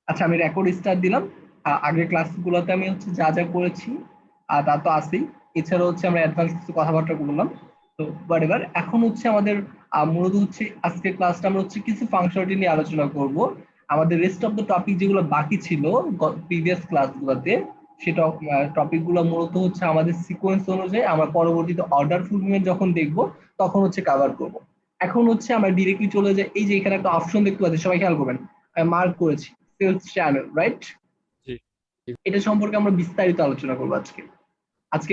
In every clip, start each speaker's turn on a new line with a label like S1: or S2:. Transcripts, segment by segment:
S1: আচ্ছা, আমি record start দিলাম। আগের ক্লাসগুলোতে আমি হচ্ছে যা যা করেছি তা তো আছেই। এছাড়াও হচ্ছে আমরা অ্যাডভান্স কিছু কথাবার্তা বললাম। তো এবার এখন হচ্ছে আমাদের মূলত হচ্ছে আজকের ক্লাসটা আমরা হচ্ছে কিছু ফাংশনালিটি নিয়ে আলোচনা করব। আমাদের রেস্ট অফ দ্য টপিক যেগুলো বাকি ছিল প্রিভিয়াস ক্লাসগুলোতে, সেটা টপিকগুলো মূলত হচ্ছে আমাদের সিকোয়েন্স অনুযায়ী আমরা পরবর্তীতে অর্ডার ফুলফিলমেন্ট যখন দেখব তখন হচ্ছে কভার করব। এখন হচ্ছে আমরা ডিরেক্টলি চলে যাই, এই যে এখানে একটা অপশন দেখতে পাচ্ছি, সবাই খেয়াল করবেন, মার্ক করেছি সেলস চ্যানেল, রাইট?
S2: জি।
S1: এটা সম্পর্কে আমরা বিস্তারিত আলোচনা করবো আজকে।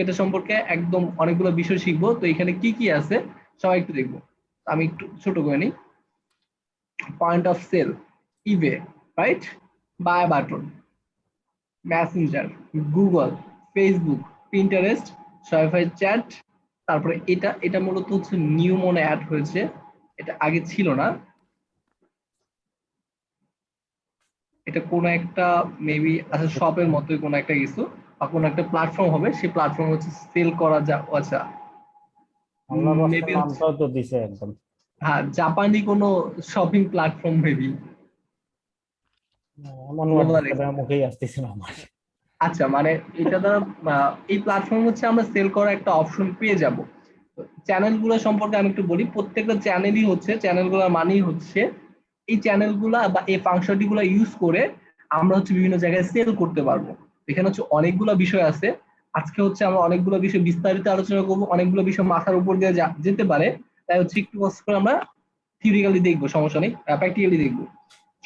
S1: এটা সম্পর্কে একদম অনেকগুলো বিষয় শিখবো। তো এখানে কি কি আছে সবাই একটু দেখবো। আমি একটু ছোট করে নিই। Point of sale, eBay, right? Buy button, messenger, Google, Facebook, Pinterest, Shopify chat. তারপরে এটা এটা মূলত হচ্ছে নিউ মনে অ্যাড হয়েছে, এটা আগে ছিল না। এটা কোনো একটা মেবি আচ্ছা শপের মতোই কোনো একটা কিছু বা কোনো একটা প্ল্যাটফর্ম হবে, সেই প্ল্যাটফর্ম হচ্ছে সেল করা যা। আচ্ছা,
S3: আল্লাহ বাস্তে
S1: মেবি হচ্ছে
S3: নামটাও তো দিছে একদম।
S1: হ্যাঁ, জাপানি কোনো শপিং প্ল্যাটফর্ম মেবি।
S3: এমন ওয়ার্ড মুখেই আসতেছিল আমার।
S1: আচ্ছা, মানে এটা দ্বারা এই প্ল্যাটফর্ম হচ্ছে আমরা সেল করার একটা অপশন পেয়ে যাব। চ্যানেলগুলো সম্পর্কে আমি একটু বলি। প্রত্যেকটা চ্যানেলই হচ্ছে, চ্যানেলগুলোর মানেই হচ্ছে এই চ্যানেলগুলা বা এই ফাংশনটি গুলো ইউজ করে আমরা হচ্ছে বিভিন্ন জায়গায় সেল করতে পারবো। এখানে হচ্ছে অনেকগুলো বিষয় আছে। আজকে হচ্ছে আমরা অনেকগুলো বিষয় বিস্তারিত আলোচনা করবো, অনেকগুলো বিষয় মাথার উপর দিয়ে যেতে পারে। তাই হচ্ছে একটু কষ্ট করে আমরা থিওরিক্যালি দেখবো, সমস্যা নেই, প্র্যাকটিক্যালি দেখবো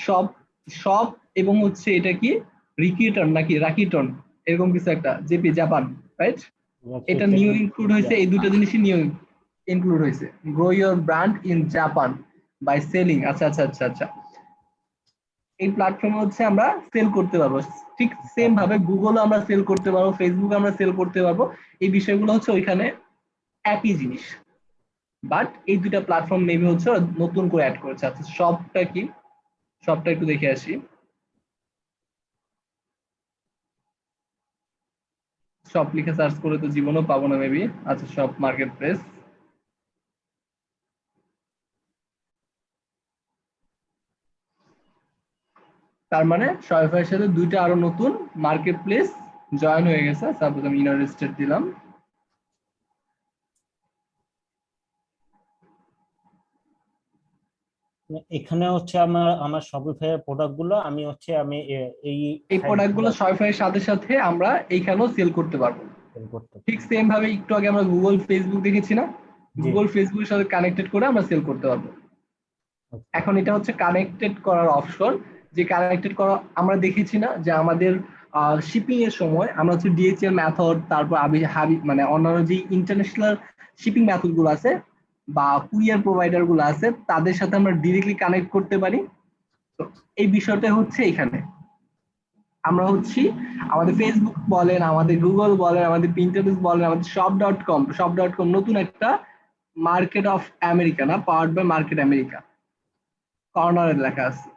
S1: সব সব। এবং হচ্ছে এটা কি রিকিটন নাকি রাকিটন, এরকম কিছু একটা, জেপি জাপান, রাইট? এটা নিউ ইনক্লুড হয়েছে, এই দুটো জিনিসই নিউ ইনক্লুড হয়েছে। Grow your brand in Japan by selling. আচ্ছা আচ্ছা আচ্ছা আচ্ছা, এই প্ল্যাটফর্মে হচ্ছে আমরা সেল করতে পারবো। ঠিক সেম ভাবে গুগলও আমরা সেল করতে পারবো, ফেসবুক আমরা সেল করতে পারবো। এই বিষয়গুলো হচ্ছে ওইখানে একই জিনিস, বাট এই দুইটা প্ল্যাটফর্ম মেবি হচ্ছে ওরা নতুন করে অ্যাড করেছে। আচ্ছা, সবটা কি, সবটা একটু দেখে আসি। সব লিখে সার্চ করে তো জীবনেও পাবো না মেবি। আচ্ছা, সব মার্কেট প্লেস। তার মানে শপিফাইয়ের সাথে দুইটা আরো নতুন মার্কেট প্লেস জয়েন হয়ে গেছে। সাপোজ আমি ইউনাইটেড স্টেট দিলাম।
S3: এখানে হচ্ছে আমার আমার শপিফাই এর প্রোডাক্ট গুলো আমি হচ্ছে আমি এই
S1: এই প্রোডাক্ট গুলো শপিফাইয়ের সাথে সাথে আমরা এইখানেও সেল করতে পারবো। ঠিক সেম ভাবে একটু আগে আমরা গুগল ফেসবুক দেখেছি না, গুগল ফেসবুকের সাথে কানেক্টেড করে আমরা সেল করতে পারবো। এখন এটা হচ্ছে কানেক্টেড করার অপশন। যে কানেক্টেড করা আমরা দেখেছি না যে আমাদের শিপিং এর সময় আমরা হচ্ছে ডিএচএল মেথড, তারপর মানে অন্যান্য যে ইন্টারন্যাশনাল শিপিং মেথড গুলো আছে বা কুরিয়ার প্রোভাইডার গুলো আছে তাদের সাথে আমরা ডিরেক্টলি কানেক্ট করতে পারি। তো এই বিষয়টা হচ্ছে এখানে আমরা হচ্ছি আমাদের ফেসবুক বলেন, আমাদের গুগল বলেন, আমাদের পিন্টারেস্ট বলেন, আমাদের শপ ডট কম নতুন একটা মার্কেট অফ আমেরিকা, না পাওয়ার্ড বাই মার্কেট আমেরিকা, কর্নারে লেখা আছে।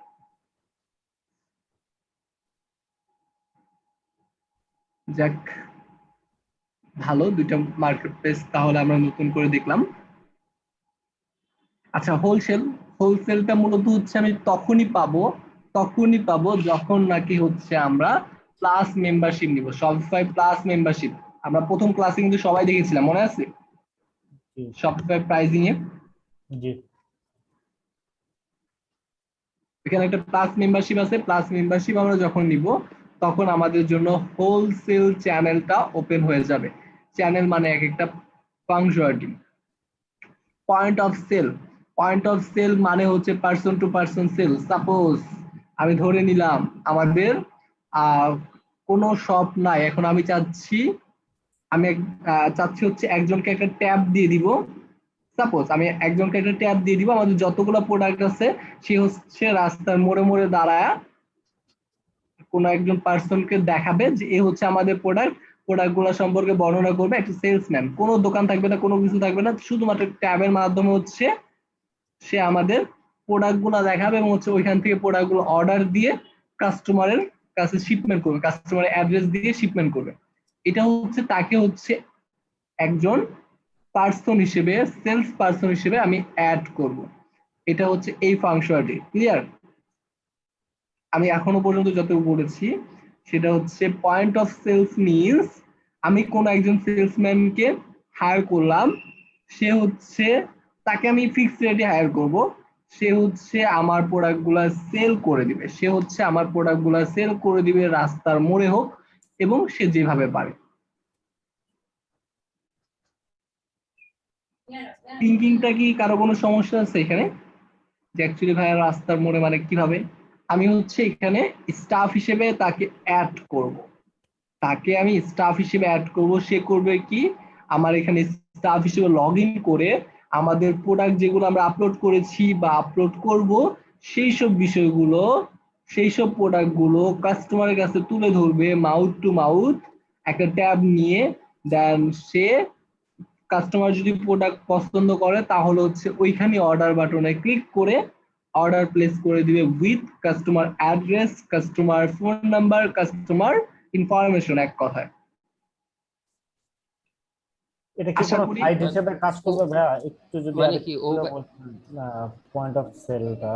S1: যাক, ভালো, দুইটা মার্কেট প্লেস তাহলে আমরা নতুন করে দেখলাম। আচ্ছা, হোলসেলটা মূলত হচ্ছে আমি তখনই পাবো যখন নাকি হচ্ছে আমরা প্লাস মেম্বারশিপ নিব, শপিফাই প্লাস মেম্বারশিপ। আমরা প্রথম ক্লাসে কিন্তু সবাই দেখেছিলাম, মনে আছে? শপিফাই প্রাইজিং এ এখানে একটা প্লাস মেম্বারশিপ আছে। প্লাস মেম্বারশিপ আমরা যখন নিব তখন আমাদের জন্য হোলসেল চ্যানেলটা ওপেন হয়ে যাবে। চ্যানেল মানে এক একটা ফাংশনালিটি। পয়েন্ট অফ সেল মানে হচ্ছে person to person sale. Suppose আমি ধরে নিলাম আমাদের কোনো শপ নাই, এখন আমি চাচ্ছি হচ্ছে একজনকে একটা ট্যাব দিয়ে দিব। সাপোজ আমি একজনকে একটা ট্যাব দিয়ে দিব, আমাদের যতগুলো প্রোডাক্ট আছে সে হচ্ছে রাস্তার মোড়ে মোড়ে দাঁড়ায় কোনো একজন পার্সনকে দেখাবে যে এ হচ্ছে আমাদের প্রোডাক্ট গুলো সম্পর্কে বর্ণনা করবে। একটা সেলসম্যান, কোনো দোকান থাকবে না, কোনো কিছু থাকবে না, শুধুমাত্র ট্যাবের মাধ্যমে হচ্ছে সে আমাদের প্রোডাক্ট গুলো দেখাবে এবং হচ্ছে ওইখান থেকে প্রোডাক্ট গুলো অর্ডার দিয়ে কাস্টমারের কাছে শিপমেন্ট করবে, কাস্টমারের অ্যাড্রেস দিয়ে শিপমেন্ট করবে। এটা হচ্ছে তাকে হচ্ছে একজন পার্সন হিসেবে, সেলস পার্সন হিসেবে আমি অ্যাড করব। এটা হচ্ছে এই ফাংশনটি। ক্লিয়ার? আমি এখনো পর্যন্ত যতটুকু বলেছি সেটা হচ্ছে পয়েন্ট অফ সেলস মিনস আমি কোন একজন সেলসম্যানকে হায়ার করলাম, সে হচ্ছে, তাকে আমি ফিক্সড রেটে হায়ার করব, সে হচ্ছে আমার প্রোডাক্টগুলা সেল করে দিবে, সে হচ্ছে আমার প্রোডাক্টগুলা সেল করে দিবে রাস্তার মোড়ে হোক এবং সে যেভাবে পারে। থিঙ্কিংটা কি কারো কোনো সমস্যা আছে এখানে? যে অ্যাকচুয়ালি ভাইয়া রাস্তার মোড়ে মানে কিভাবে আমি হচ্ছে এখানে স্টাফ হিসেবে তাকে অ্যাড করব, তাকে আমি স্টাফ হিসেবে অ্যাড করব, সে করবে কি আমার এখানে স্টাফ হিসেবে লগ ইন করে আমাদের প্রোডাক্ট যেগুলো আমরা আপলোড করেছি বা আপলোড করব সেই সব বিষয়গুলো, সেই সব প্রোডাক্টগুলো কাস্টমারের কাছে তুলে ধরবে মাউথ টু মাউথ একটা ট্যাব নিয়ে। দেন সে কাস্টমার যদি প্রোডাক্ট পছন্দ করে তাহলে হচ্ছে ওইখানে অর্ডার বাটনে ক্লিক করে অর্ডার প্লেস করে দিবে with customer address, customer phone number, customer information, এক কথায়।
S3: এটা কি
S1: আশা
S3: কোনো
S1: করি
S3: সাইট হিসেবে কাজ করবে ভাইয়া? একটু যদি
S2: মানে
S3: আরেকটু
S2: কি
S3: খুলে বলতেন পয়েন্ট অফ সেলটা।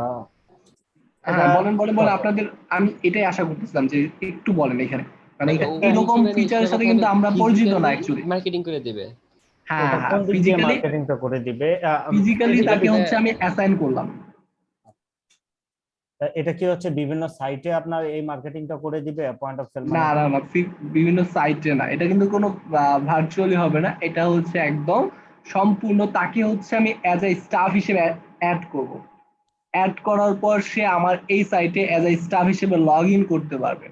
S3: এটা
S1: হ্যাঁ বলেন বলেন বলেন আপনাদের, আমি এটাই আশা করতেছিলাম যে একটু বলেন এখানে, মানে
S2: মানে ও
S1: এইরকম
S2: কি মানে
S1: ফিচারের
S2: সোজা
S1: সাথে
S2: কথা হলো
S1: কিন্তু আমরা পরিচিত না
S2: ফিজিক্যালি
S1: অ্যাকচুয়ালি।
S2: মার্কেটিং করে দেবে।
S1: হ্যাঁ
S3: এটা
S1: হ্যাঁ
S3: কোন দিক দিয়ে
S1: ফিজিক্যালি,
S3: মার্কেটিংটা করে দিবে?
S1: ফিজিক্যালি
S3: এটা
S1: তাকে
S3: কি
S1: হচ্ছে আমি অ্যাসাইন করলাম।
S3: এটা কি হচ্ছে বিভিন্ন সাইটে আপনার এই মার্কেটিংটা করে দিবে পয়েন্ট অফ সেল
S1: না
S3: মানে?
S1: না না বিভিন্ন সাইটে না, এটা কিন্তু কোনো ভার্চুয়ালি হবে না, এটা হচ্ছে একদম সম্পূর্ণ তাকে হচ্ছে আমি অ্যাজ এ স্টাফ হিসেবে অ্যাড করব। অ্যাড করার পর সে আমার এই সাইটে অ্যাজ এ স্টাফ হিসেবে লগ ইন করতে পারবে,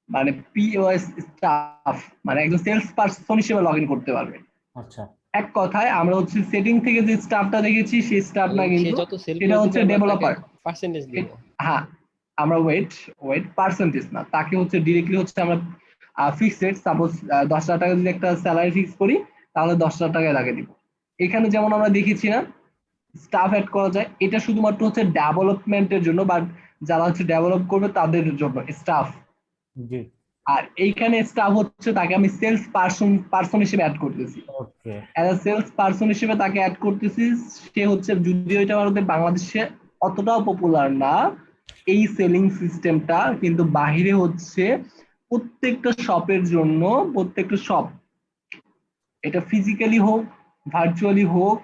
S1: মানে পিওএস স্টাফ, মানে একজন সেলস পারসন হিসেবে লগ ইন করতে পারবে।
S3: আচ্ছা
S1: এক কথায় আমরা হচ্ছে সেটিং থেকে যে স্টাফটা দেখেছি সেই স্টাফ
S2: মানে
S1: না,
S2: সে
S1: কিন্তু
S2: যত সেল
S1: সেটা
S2: করে দিবে
S1: হচ্ছে
S2: আমরা তাকে
S1: ডেভেলপার।
S2: পার্সেন্টেজ দিব।
S1: হ্যাঁ আমরা ওয়েট ওয়েট পার্সেন্টেজ না, তাকে হচ্ছে ডিরেক্টলি হচ্ছে আমরা ফিক্সড রেট, সাপোজ 10,000 টাকা যদি একটা স্যালারি ফিক্স করি তাহলে 10,000 টাকায় তাকে দিব। এখানে যেমন আমরা দেখেছি না স্টাফ অ্যাড করা যায়, এটা শুধুমাত্র হচ্ছে ডেভেলপমেন্টের জন্য বা যারা হচ্ছে ডেভেলপ করবে তাদের জন্য স্টাফ।
S3: জি
S1: আর এইখানে স্টাফ হচ্ছে তাকে আমি সেলস পারসন হিসেবে অ্যাড করতেছি,
S3: okay
S1: as a sales person হিসেবে তাকে অ্যাড করতেছি। সে হচ্ছে, যদিও এটা আমাদের বাংলাদেশে অতটাও পপুলার না এই সেলিং সিস্টেমটা, কিন্তু বাহিরে হচ্ছে প্রত্যেকটা শপের জন্য, প্রত্যেকটা শপ এটা ফিজিক্যালি হোক ভার্চুয়ালি হোক,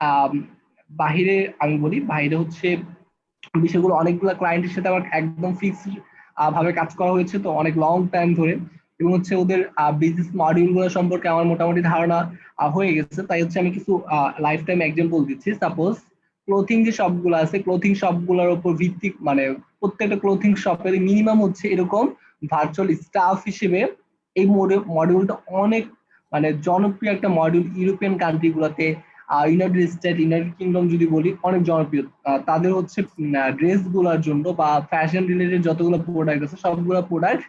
S1: আম, বাহিরে আমি বলি বাহিরে হচ্ছে বিষয়গুলো অনেকগুলো ক্লায়েন্টের সাথে আমার একদম ফিক্সড ভাবে কাজ করা হয়েছে তো অনেক লং টাইম ধরে, এবং হচ্ছে ওদের বিজনেস মডিউল গুলো সম্পর্কে আমার মোটামুটি ধারণা হয়ে গেছে। তাই হচ্ছে আমি কিছু লাইফ টাইম এক্সাম্পল দিচ্ছি। সাপোজ ক্লোথিং যে শপ গুলো আছে, ক্লোথিং শপ গুলোর উপর ভিত্তিক, মানে প্রত্যেকটা ক্লোথিং শপের মিনিমাম হচ্ছে এরকম ভার্চুয়াল স্টাফ হিসেবে এই মডিউলটা অনেক মানে জনপ্রিয় একটা মডিউল ইউরোপিয়ান কান্ট্রি গুলোতে, ইউনাইটেড স্টেট, ইউনাইটেড কিংডম যদি বলি অনেক জনপ্রিয়। তাদের হচ্ছে ড্রেস গুলার জন্য বা ফ্যাশন রিলেটেড যতগুলো প্রোডাক্ট আছে সবগুলা প্রোডাক্ট,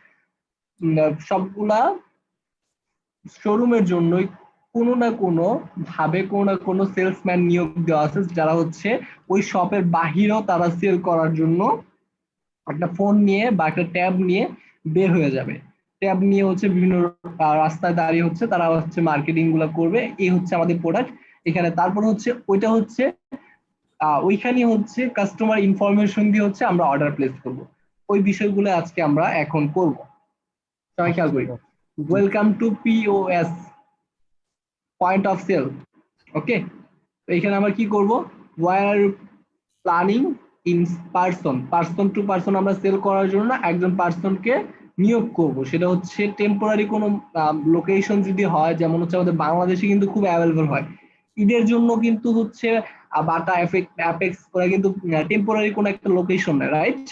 S1: সবগুলা শোরুমের জন্যই কোনো না কোনো ভাবে কোনো না কোনো সেলসম্যান নিয়োগ দেওয়া আছে, যারা হচ্ছে ওই শপের বাহিরেও তারা সেল করার জন্য একটা ফোন নিয়ে বা একটা ট্যাব নিয়ে বের হয়ে যাবে। ট্যাব নিয়ে হচ্ছে বিভিন্ন রাস্তায় দাঁড়িয়ে হচ্ছে তারা হচ্ছে মার্কেটিং গুলো করবে, এই হচ্ছে আমাদের প্রোডাক্ট এখানে। তারপর হচ্ছে ওইটা হচ্ছে ওইখানে হচ্ছে কাস্টমার ইনফরমেশন দিয়ে হচ্ছে আমরা অর্ডার প্লেস করব। ওই বিষয়গুলো আজকে আমরা এখন করব। সবাই খেয়াল করি। Welcome to POS, point of sale. Okay, তো এখানে আমরা কি করব, we're planning in person, person to person আমরা সেল করার জন্য একজন পার্সনকে নিয়োগ করব। সেটা হচ্ছে টেম্পোরারি কোনো লোকেশন যদি হয়, যেমন হচ্ছে আমাদের বাংলাদেশে কিন্তু খুব অ্যাভেলেবল হয়, ঈদের জন্য কিন্তু হচ্ছে বাটা অ্যাপেক্স ওরা কিন্তু টেম্পোরারি কোনো একটা লোকেশন নেয়, রাইট?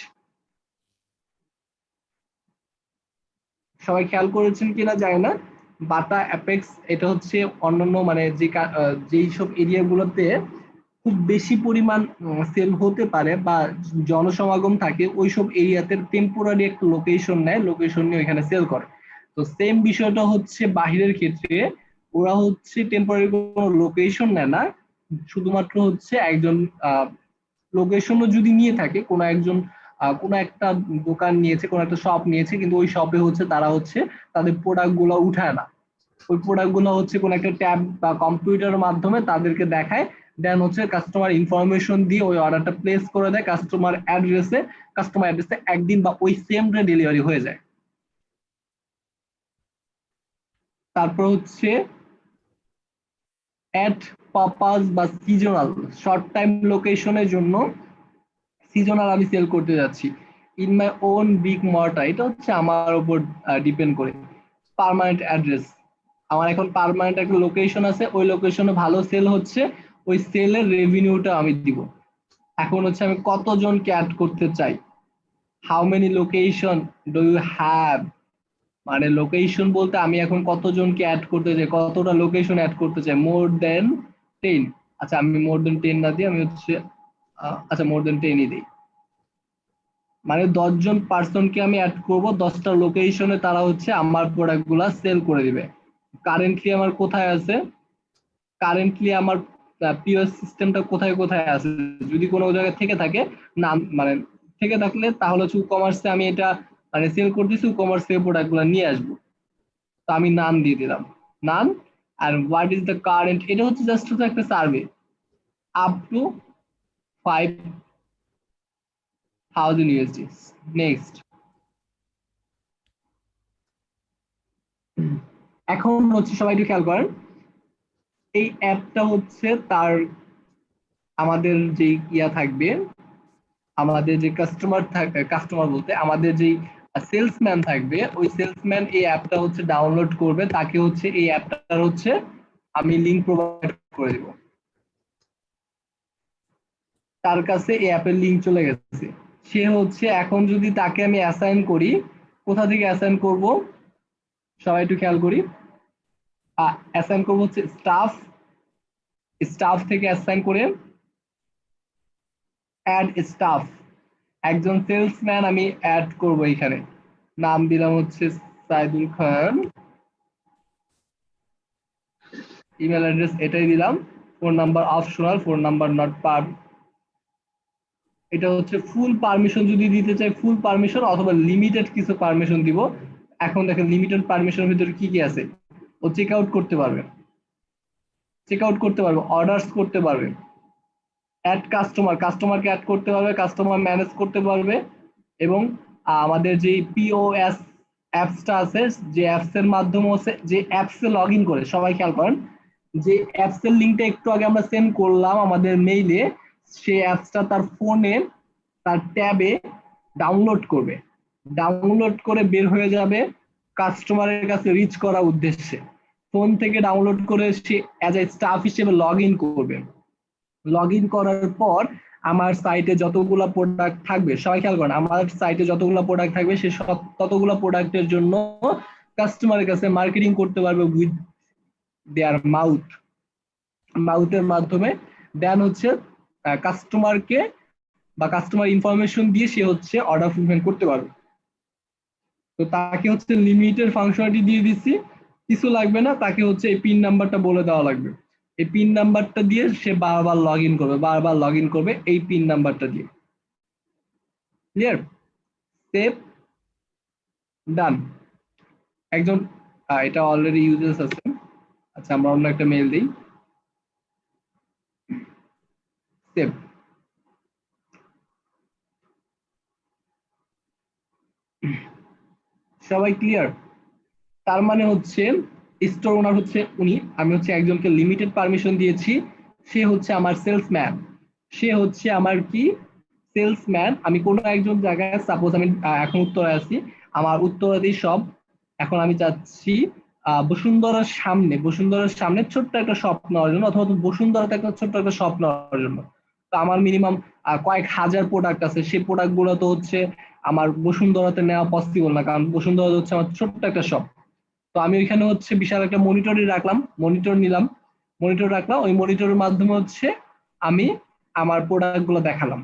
S1: সবাই খেয়াল করেছেন কিনা জানি না, বাটা অ্যাপেক্স এটা হচ্ছে অন্যান্য মানে যেই সব এরিয়াগুলোতে খুব বেশি পরিমাণ সেল হতে পারে বা জনসমাগম থাকে ওইসব এরিয়াতে টেম্পোরারি একটা লোকেশন নেয়, লোকেশন নিয়ে ওইখানে সেল করে। তো সেম বিষয়টা হচ্ছে বাহিরের ক্ষেত্রে, ওরা হচ্ছে টেম্পোরারি কোনো লোকেশন নেয় না, শুধুমাত্র হচ্ছে একজন লোকেশনও যদি নিয়ে থাকে, কোনো একজন কোনো একটা দোকান নিয়েছে, কোনো একটা শপ নিয়েছে, কিন্তু ওই শপে হচ্ছে তারা হচ্ছে তাদের প্রোডাক্ট গুলো উঠায় না, ওই প্রোডাক্ট গুলো হচ্ছে কোনো একটা ট্যাব বা কম্পিউটারের মাধ্যমে তাদেরকে দেখায়, দেন হচ্ছে কাস্টমার ইনফরমেশন দিয়ে ওই অর্ডারটা প্লেস করে দেয় কাস্টমার অ্যাড্রেসে, একদিন বা ওই সেম ডে ডেলিভারি হয়ে যায়। তারপর হচ্ছে অ্যাড পারপাস বা সিজনাল, শর্ট টাইম লোকেশনের জন্য সিজনাল আমি সেল করতে যাচ্ছি in my own big mortar, এটা হচ্ছে আমার উপর ডিপেন্ড করে। পার্মানেন্ট অ্যাড্রেস, আমার এখন পার্মানেন্ট একটা লোকেশন আছে, ওই লোকেশনে ভালো সেল হচ্ছে, ওই সেলের রেভিনিউটা আমি দিব। এখন হচ্ছে আমি কতজনকে অ্যাড করতে চাই, how many location do you have, মানে লোকেশন বলতে আমি এখন কতজনকে অ্যাড করতে চাই, কতটা লোকেশন অ্যাড করতে চাই, মোর দেন 10। আচ্ছা আমি মোর দেন 10 না দিয়ে আমি হচ্ছে আচ্ছা মোর দেন 10ই দিই, মানে 10 জন পার্সনকে আমি অ্যাড করব 10টা লোকেশনে, তারা হচ্ছে আমার প্রোডাক্টগুলো সেল করে দিবে। কারেন্টলি আমার কোথায় আছে, কারেন্টলি আমার পিওএস সিস্টেমটা কোথায় কোথায় আছে, যদি কোনো জায়গায় থেকে থাকে নাম মানে থেকে থাকলে তাহলে হচ্ছে কমার্সে আমি এটা মানে সেল করতেছি, কমার্সে প্রোডাক্টগুলো নিয়ে আসবো। তো আমি নাম দিয়ে দিলাম, নাম। আর হোয়াট ইজ দ্য কারেন্ট, এটা হচ্ছে জাস্ট একটা survey, up to 5,000 USD। Next, এখন হচ্ছে সবাই একটু খেয়াল করেন, এই অ্যাপটা হচ্ছে তার আমাদের যে ইয়া থাকবে, আমাদের যে কাস্টমার থাকবে, কাস্টমার বলতে আমাদের যে সেলসম্যান থাকবে, ওই সেলসম্যান এই অ্যাপটা হচ্ছে ডাউনলোড করবে, তাকে হচ্ছে এই অ্যাপটার হচ্ছে আমি লিংক প্রোভাইড করে দিব, তার কাছে এই অ্যাপের লিংক চলে গেছে। সে হচ্ছে এখন যদি তাকে আমি অ্যাসাইন করি, কোথা থেকে অ্যাসাইন করব, সবাই একটু খেয়াল করি, অ্যাসাইন করব হচ্ছে স্টাফ, স্টাফ থেকে অ্যাসাইন করে অ্যাড স্টাফ, একজন সেলসম্যান আমি অ্যাড করব এখানে, নাম দিলাম হচ্ছে সাইদুল খান, ইমেল অ্যাড্রেস এটাই দিলাম, phone number optional, phone number not পার, এটা হচ্ছে ফুল পারমিশন যদি দিতে চাই ফুল পারমিশন, অথবা লিমিটেড কিছু পারমিশন দিব। এখন দেখেন লিমিটেড পারমিশনের ভিতরে কি কি আছে, ও চেক আউট করতে পারবে, চেক আউট করতে পারবে, অর্ডারস করতে পারবে, অ্যাড কাস্টমার, কাস্টমারকে অ্যাড করতে পারবে, কাস্টমার ম্যানেজ করতে পারবে, এবং আমাদের যে পিওএস অ্যাপসটা আছে, যে অ্যাপস এর মাধ্যমে হচ্ছে যে অ্যাপসে লগ ইন করে, সবাই খেয়াল করেন, যে অ্যাপস এর লিঙ্কটা একটু আগে আমরা সেন্ড করলাম আমাদের মেইলে, সেই অ্যাপসটা তার ফোনে তার ট্যাবে ডাউনলোড করবে, ডাউনলোড করে বের হয়ে যাবে কাস্টমারের কাছে রিচ করার উদ্দেশ্যে। ফোন থেকে ডাউনলোড করে সে অ্যাজ এ স্টাফ হিসেবে লগ ইন করবে, লগ ইন করার পর আমার সাইটে যতগুলো প্রোডাক্ট থাকবে, সবাই খেয়াল করেন, আমার সাইটে যতগুলো প্রোডাক্ট থাকবে সে সব ততগুলো প্রোডাক্টের জন্য কাস্টমারের কাছে মার্কেটিং করতে পারবে উইথ দেয়ার মাউথ, মাউথের মাধ্যমে। দেন হচ্ছে কাস্টমারকে বা কাস্টমার ইনফরমেশন দিয়ে সে হচ্ছে অর্ডার ফুলফিল করতে পারবে। তো তাকে হচ্ছে লিমিটের ফাংশনালিটি দিয়ে দিচ্ছি, কিছু লাগবে না, তাকে হচ্ছে এই পিন নাম্বারটা বলে দেওয়া লাগবে, এই পিন নাম্বারটা দিয়ে সে বারবার লগ ইন করবে, বারবার লগ ইন করবে এই পিন নাম্বারটা দিয়ে। ক্লিয়ার, সেভ, ডান। একজন এটা অলরেডি ইউজার্স আছে, আচ্ছা আমরা অন্য একটা মেল দিই, সেভ। সবাই ক্লিয়ার, তার মানে হচ্ছে স্টোর ওনার হচ্ছে উনি, আমি হচ্ছে একজনকে লিমিটেড পারমিশন দিয়েছি, সে হচ্ছে আমার সেলসম্যান, সে হচ্ছে আমার কি সেলসম্যান। আমি কোনো একজন জায়গায় সাপোজ আমি এখন উত্তরায় আছি, আমার উত্তরাদি সব, এখন আমি চাচ্ছি বসুন্ধরার সামনে, বসুন্ধরার সামনে ছোট্ট একটা শপ নেওয়ার জন্য, অথবা বসুন্ধরাতে একটা ছোট্ট একটা শপ নেওয়ার জন্য। তো আমার মিনিমাম কয়েক হাজার প্রোডাক্ট আছে, সেই প্রোডাক্ট গুলো তো হচ্ছে আমার বসুন্ধরাতে নেওয়া পসিবল না, কারণ বসুন্ধরা হচ্ছে আমার ছোট্ট একটা শপ। তো আমি ওইখানে হচ্ছে বিশাল একটা মনিটরই রাখলাম, মনিটর নিলাম, মনিটর রাখলাম, ওই মনিটরের মাধ্যমে হচ্ছে আমি আমার প্রোডাক্ট গুলো দেখালাম,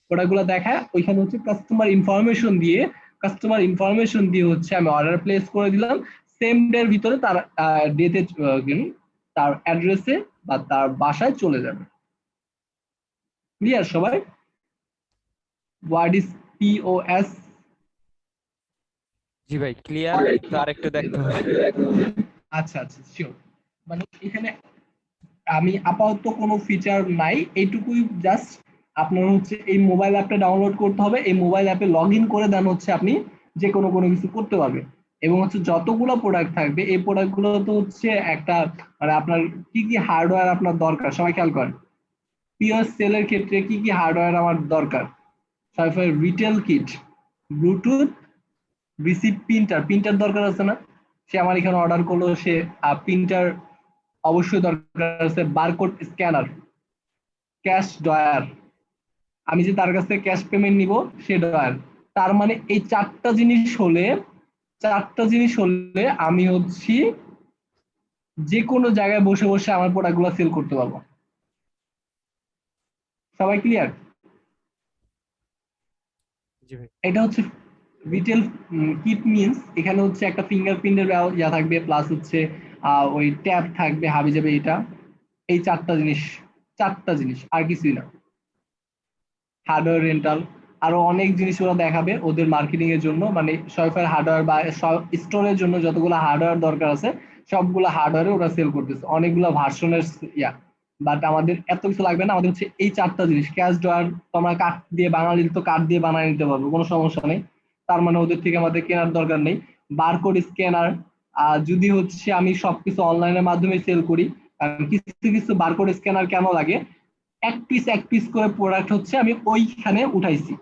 S1: প্রোডাক্ট গুলো দেখা ওইখানে হচ্ছে কাস্টমার ইনফরমেশন দিয়ে, কাস্টমার ইনফরমেশন দিয়ে হচ্ছে আমি অর্ডার প্লেস করে দিলাম, সেম ডে এর ভিতরে তার ডেতে তার অ্যাড্রেসে বা তার বাসায় চলে যাবে। ক্লিয়ার সবাই, হোয়াট ইজ পিওএস?
S2: জি ভাই ক্লিয়ার, একটু আরেকটু দেখতে হবে।
S1: আচ্ছা আচ্ছা শিওর, মানে এখানে আমি আপাতত কোনো ফিচার নাই, এইটুকুই জাস্ট আপনার হচ্ছে এই মোবাইল অ্যাপটা ডাউনলোড করতে হবে, এই মোবাইল অ্যাপে লগ ইন করে দেন হচ্ছে আপনি যে কোনো কোনো কিছু করতে পারবেন। এবং হচ্ছে যতগুলো প্রোডাক্ট থাকবে এই প্রোডাক্টগুলো তো হচ্ছে একটা মানে আপনার কি কি হার্ডওয়্যার আপনার দরকার সবাই খেয়াল করেন। পিওর সেলের ক্ষেত্রে কি কি হার্ডওয়্যার আমার দরকার? সবাই retail kit, Bluetooth, receive printer, printer দরকার আছে না? সে আমার এখানে অর্ডার করলো, সে প্রিন্টার অবশ্যই দরকার আছে, বারকোড স্ক্যানার, ক্যাশ ড্রয়ার, আমি যে তার কাছ থেকে ক্যাশ পেমেন্ট নিব সে ড্রয়ার। তার মানে এই চারটা জিনিস হলে আমি হচ্ছি যে কোনো জায়গায় বসে বসে আমার প্রোডাক্টগুলো সেল করতে পারবো। সবাই ক্লিয়ার?
S2: জি ভাই।
S1: এটা হচ্ছে রিটেল কিট মিনস এখানে হচ্ছে একটা ফিঙ্গারপ্রিন্টের ইয়া থাকবে, প্লাস হচ্ছে ওই ট্যাব থাকবে হাবি যাবে, এটা এই চারটা জিনিস আর কিছুই না। হার্ডওয়্যার রেন্টাল, আরো অনেক জিনিস ওরা দেখাবে ওদের মার্কেটিং এর জন্য, মানে সফটওয়্যার হার্ডওয়্যার বা স্টোরের জন্য যতগুলো হার্ডওয়্যার দরকার আছে সবগুলো হার্ডওয়্যারে ওরা সেল করতেছে, অনেকগুলো ভার্সনের ইয়া। বাট আমাদের এত কিছু লাগবে না, আমাদের হচ্ছে এই চারটা জিনিস। ক্যাশ ড্রয়ার তো আমরা কাঠ দিয়ে বাঙালি তো কাঠ দিয়ে বানিয়ে নিতে পারবো, কোনো সমস্যা নেই, তার মানে ওদের থেকে আমাদের কেনার দরকার নেই। বারকোড স্ক্যানার, যদি হচ্ছে আমি সবকিছু অনলাইনের মাধ্যমে সেল করি, কারণ কিছু কিছু বারকোড স্ক্যানার কেন লাগে, এক পিস করে প্রোডাক্ট হচ্ছে আমি ওইখানে উঠাইছি,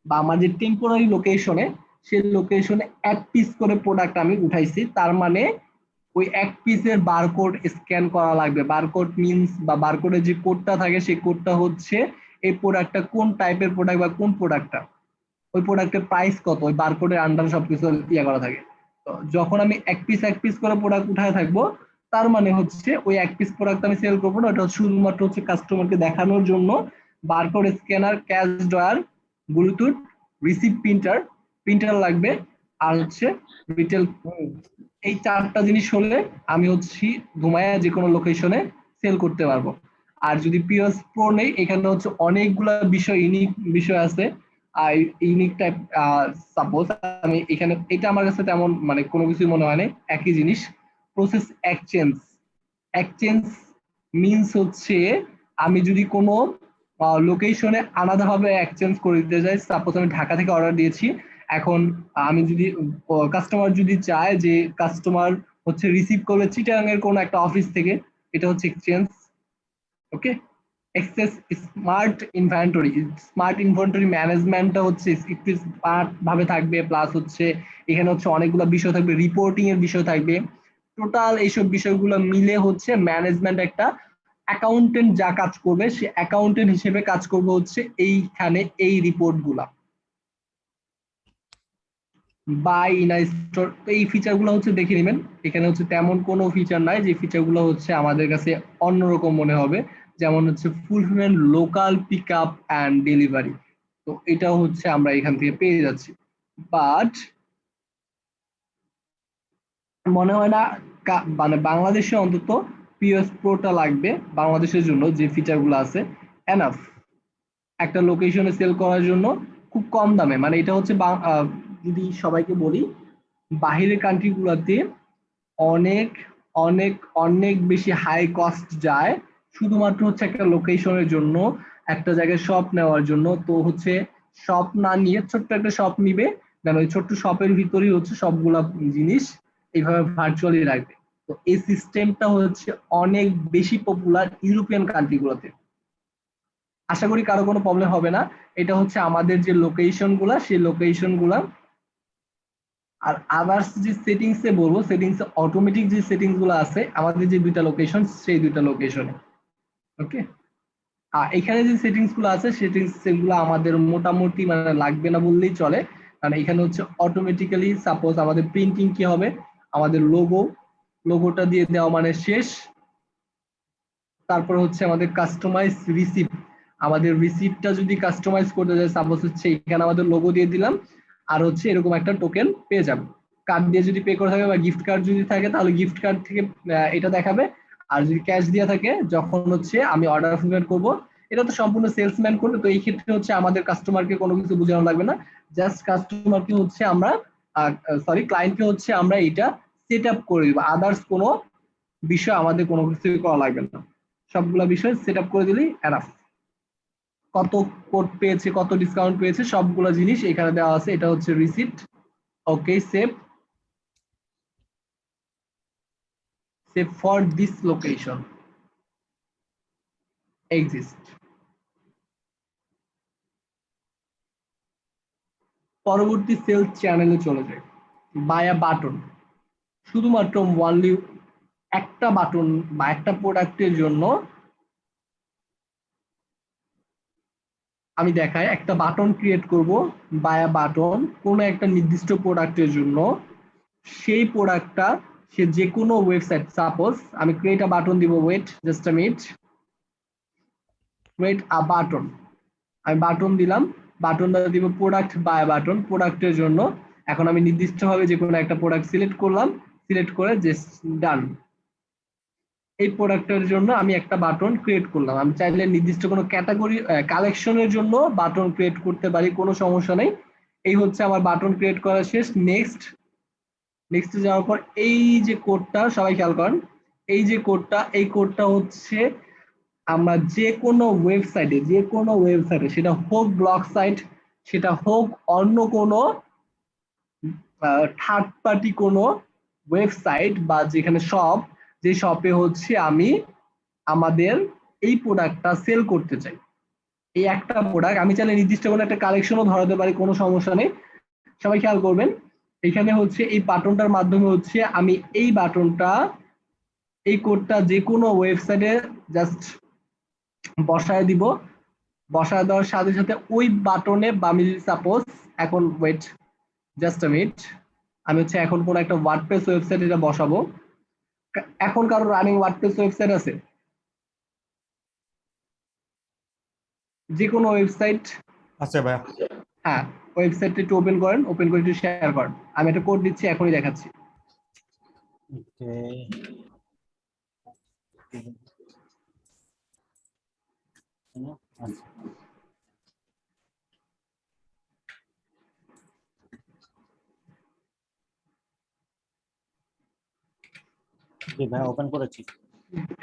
S1: বা আমার যে টেম্পোরারি লোকেশনে সেই লোকেশনে এক পিস করে প্রোডাক্ট আমি উঠাইছি, তার মানে ওই এক পিসের বারকোড স্ক্যান করা লাগবে। বারকোড মিনস বা বারকোডের যে কোডটা থাকে সেই কোডটা হচ্ছে এই প্রোডাক্টটা কোন টাইপের প্রোডাক্ট বা কোন প্রোডাক্টটা, ওই প্রোডাক্টের প্রাইস কত, ওই বারকোডের আন্ডারে সবকিছু ইয়ে করা থাকে। তো যখন আমি এক পিস করে প্রোডাক্ট উঠায় থাকবো, তার মানে হচ্ছে ওই এক পিস প্রোডাক্ট আমি সেল করবো না, ওটা শুধুমাত্র হচ্ছে কাস্টমারকে দেখানোর জন্য। Barcode scanner, cash drawer, Bluetooth, receive printer লাগবে, আর হচ্ছে রিটেল। এই চারটা জিনিস হলে আমি হচ্ছি ঘুমায়া যে কোনো লোকেশনে সেল করতে পারবো। আর যদি পিওস প্রো নেই, এখানে হচ্ছে অনেকগুলা বিষয় ইউনিক বিষয় আছে। আর ইউনিক টাইপ, সাপোজ আমি এখানে এটা আমার কাছে তেমন মানে কোনো কিছুই মনে হয় না, একই জিনিস। প্রসেস এক্সচেঞ্জ মিনস হচ্ছে আমি যদি কোনো লোকেশনে আলাদাভাবে এক্সচেঞ্জ করে দিতে চাই, সাপোজ আমি ঢাকা থেকে অর্ডার দিয়েছি, এখন আমি যদি কাস্টমার যদি চায় যে কাস্টমার হচ্ছে রিসিভ করবে চিটাগাং এর কোনো একটা অফিস থেকে, এটা হচ্ছে এক্সচেঞ্জ। ওকে, এক্সেস স্মার্ট ইনভেন্টরি ম্যানেজমেন্টটা হচ্ছে একটু স্মার্ট ভাবে থাকবে, প্লাস হচ্ছে এখানে হচ্ছে অনেকগুলো বিষয় থাকবে, রিপোর্টিং এর বিষয় থাকবে। টোটাল এইসব বিষয়গুলো মিলে হচ্ছে ম্যানেজমেন্ট, একটা অ্যাকাউন্টেন্ট যা কাজ করবে সে অ্যাকাউন্টেন্ট হিসেবে কাজ করবে হচ্ছে এইখানে এই রিপোর্ট গুলা। বাই ইন স্টোর, তো এই ফিচার গুলো হচ্ছে দেখে নেবেন, এখানে হচ্ছে তেমন কোনো ফিচার নাই যে ফিচার গুলো হচ্ছে আমাদের কাছে অন্যরকম মনে হবে। যেমন হচ্ছে fulfilment, local pick up and delivery, তো এটাও হচ্ছে আমরা এখান থেকে পেয়ে যাচ্ছি। বাট মনে হয় না মানে বাংলাদেশে অন্তত পিএস প্রোটা লাগবে, বাংলাদেশের জন্য যে ফিচার গুলো আছে এনাফ একটা লোকেশনে সেল করার জন্য, খুব কম দামে। মানে এটা হচ্ছে যদি সবাইকে বলি, বাহিরের কান্ট্রি গুলাতে অনেক অনেক অনেক বেশি হাই কস্ট যায় শুধুমাত্র হচ্ছে একটা লোকেশনের জন্য, একটা জায়গায় শপ নেওয়ার জন্য। তো হচ্ছে শপ না নিয়ে ছোট্ট একটা শপ নিবে, দেন ওই ছোট্ট শপের ভিতরেই হচ্ছে সবগুলা জিনিস এইভাবে ভার্চুয়ালি রাখবে। তো এই সিস্টেমটা হচ্ছে অনেক বেশি পপুলার ইউরোপিয়ান কান্ট্রি গুলোতে। আশা করি কারো কোনো প্রবলেম হবে না। এটা হচ্ছে আমাদের যে লোকেশন গুলা, সেই লোকেশন গুলা। আর আদার্স যে সেটিংস এ বলবো, সেটিংস এ অটোমেটিক যে সেটিংস গুলো আছে আমাদের যে দুইটা লোকেশন, সেই দুইটা লোকেশনে। ওকে, আর এখানে যে সেটিংস গুলো আছে সেটিংস সেগুলো আমাদের মোটামুটি মানে লাগবে না বললেই চলে, কারণ এখানে হচ্ছে অটোমেটিক্যালি সাপোজ আমাদের প্রিন্টিং কি হবে, আমাদের লোগোটা দিয়ে দেওয়া মানে শেষ। তারপর হচ্ছে আমাদের কাস্টমাইজ রিসিপ্ট, আমাদের রিসিপ্টটা যদি কাস্টমাইজ করতে যায়, সাপোজ হচ্ছে এখানে আমাদের লোগো দিয়ে দিলাম, আর হচ্ছে এরকম একটা টোকেন পেয়ে যাবে। কার্ড দিয়ে যদি পে করে থাকে বা গিফট কার্ড যদি থাকে তাহলে গিফট কার্ড থেকে এটা দেখাবে। আর যদি ক্যাশ দিয়ে থাকে, যখন হচ্ছে আমি অর্ডার ফুলফিল করব, এটা তো সম্পূর্ণ সেলসম্যান করবে, তো এই ক্ষেত্রে হচ্ছে আমাদের কাস্টমারকে কোনো কিছু বোঝানো লাগবে না, জাস্ট কাস্টমারকে হচ্ছে আমরা ক্লায়েন্টকে হচ্ছে আমরা এটা সেট আপ করে দিব, আদার্স কোনো বিষয় আমাদের কোনো কিছু করা লাগবে না। সবগুলা বিষয় সেট আপ করে দিলেই এনাফ। কত কোড পেয়েছে, কত ডিসকাউন্ট পেয়েছে, সবগুলো জিনিস এখানে দেওয়া আছে। এটা হচ্ছে receipt. Okay, save for this location exist. পরবর্তী সেলস চ্যানেলে চলে যায় বায়া বাটন। শুধুমাত্র ওয়ানলি একটা বাটন বা একটা প্রোডাক্টের জন্য আমি দেখাই, একটা বাটন ক্রিয়েট করব বায়া বাটন কোনো একটা নির্দিষ্ট প্রোডাক্টের জন্য। সেই প্রোডাক্টটা সে যে কোনো ওয়েবসাইট, সাপোজ আমি ক্রিয়েট আ বাটন দিব, wait just a minute, create a button, আমি বাটন দিলাম, বাটনটা দিব প্রোডাক্ট বায়া বাটন, প্রোডাক্টের জন্য। এখন আমি নির্দিষ্টভাবে যে কোনো একটা প্রোডাক্ট সিলেক্ট করলাম, সিলেক্ট করে জাস্ট ডান। এই প্রোডাক্টের জন্য আমি একটা বাটন ক্রিয়েট করলাম। আমি চাইলে নির্দিষ্ট কোনো ক্যাটাগরি কালেকশনের জন্য বাটন ক্রিয়েট করতে পারি, কোনো সমস্যা নেই। এই হচ্ছে আমার বাটন ক্রিয়েট করা শেষ। নেক্সট, নেক্সটে যাওয়ার পর এই যে কোডটা, সবাই খেয়াল করেন, এই যে কোডটা, এই কোডটা হচ্ছে আমরা যে কোনো ওয়েবসাইটে সেটা হোক ব্লগ সাইট, সেটা হোক অন্য কোনো থার্ড পার্টি কোনো ওয়েবসাইট, বা যেখানে শপ, যে শপে হচ্ছে আমি আমাদের এই প্রোডাক্টটা সেল করতে চাই। এই একটা প্রোডাক্ট আমি চাইলে নির্দিষ্ট কোনো একটা কালেকশনও ধরাতে পারি, কোনো সমস্যা নেই। সবাই খেয়াল করবেন, এখানে হচ্ছে এই বাটনটার মাধ্যমে হচ্ছে আমি এই বাটনটা, এই কোডটা যে কোনো ওয়েবসাইটে জাস্ট বসায় দিব। বসায় দেওয়ার সাথে সাথে ওই বাটনে বা আমি সাপোজ এখন ওয়েট জাস্ট আ মিনিট, আমি হচ্ছে এখন কোনো একটা ওয়ার্ডপ্রেস ওয়েবসাইট এটা বসাবো। এখন কারো রানিং ওয়ার্ডপ্রেস ওয়েবসাইট আছে? যে কোনো ওয়েবসাইট
S3: আচ্ছা ভাই।
S1: হ্যাঁ, ওয়েবসাইটটা একটু ওপেন করেন, ওপেন করে একটু শেয়ার করেন। আমি একটা কোড দিচ্ছি, এখনই দেখাচ্ছি।
S3: ওকে, আচ্ছা জি ভাই, ওপেন করেছি।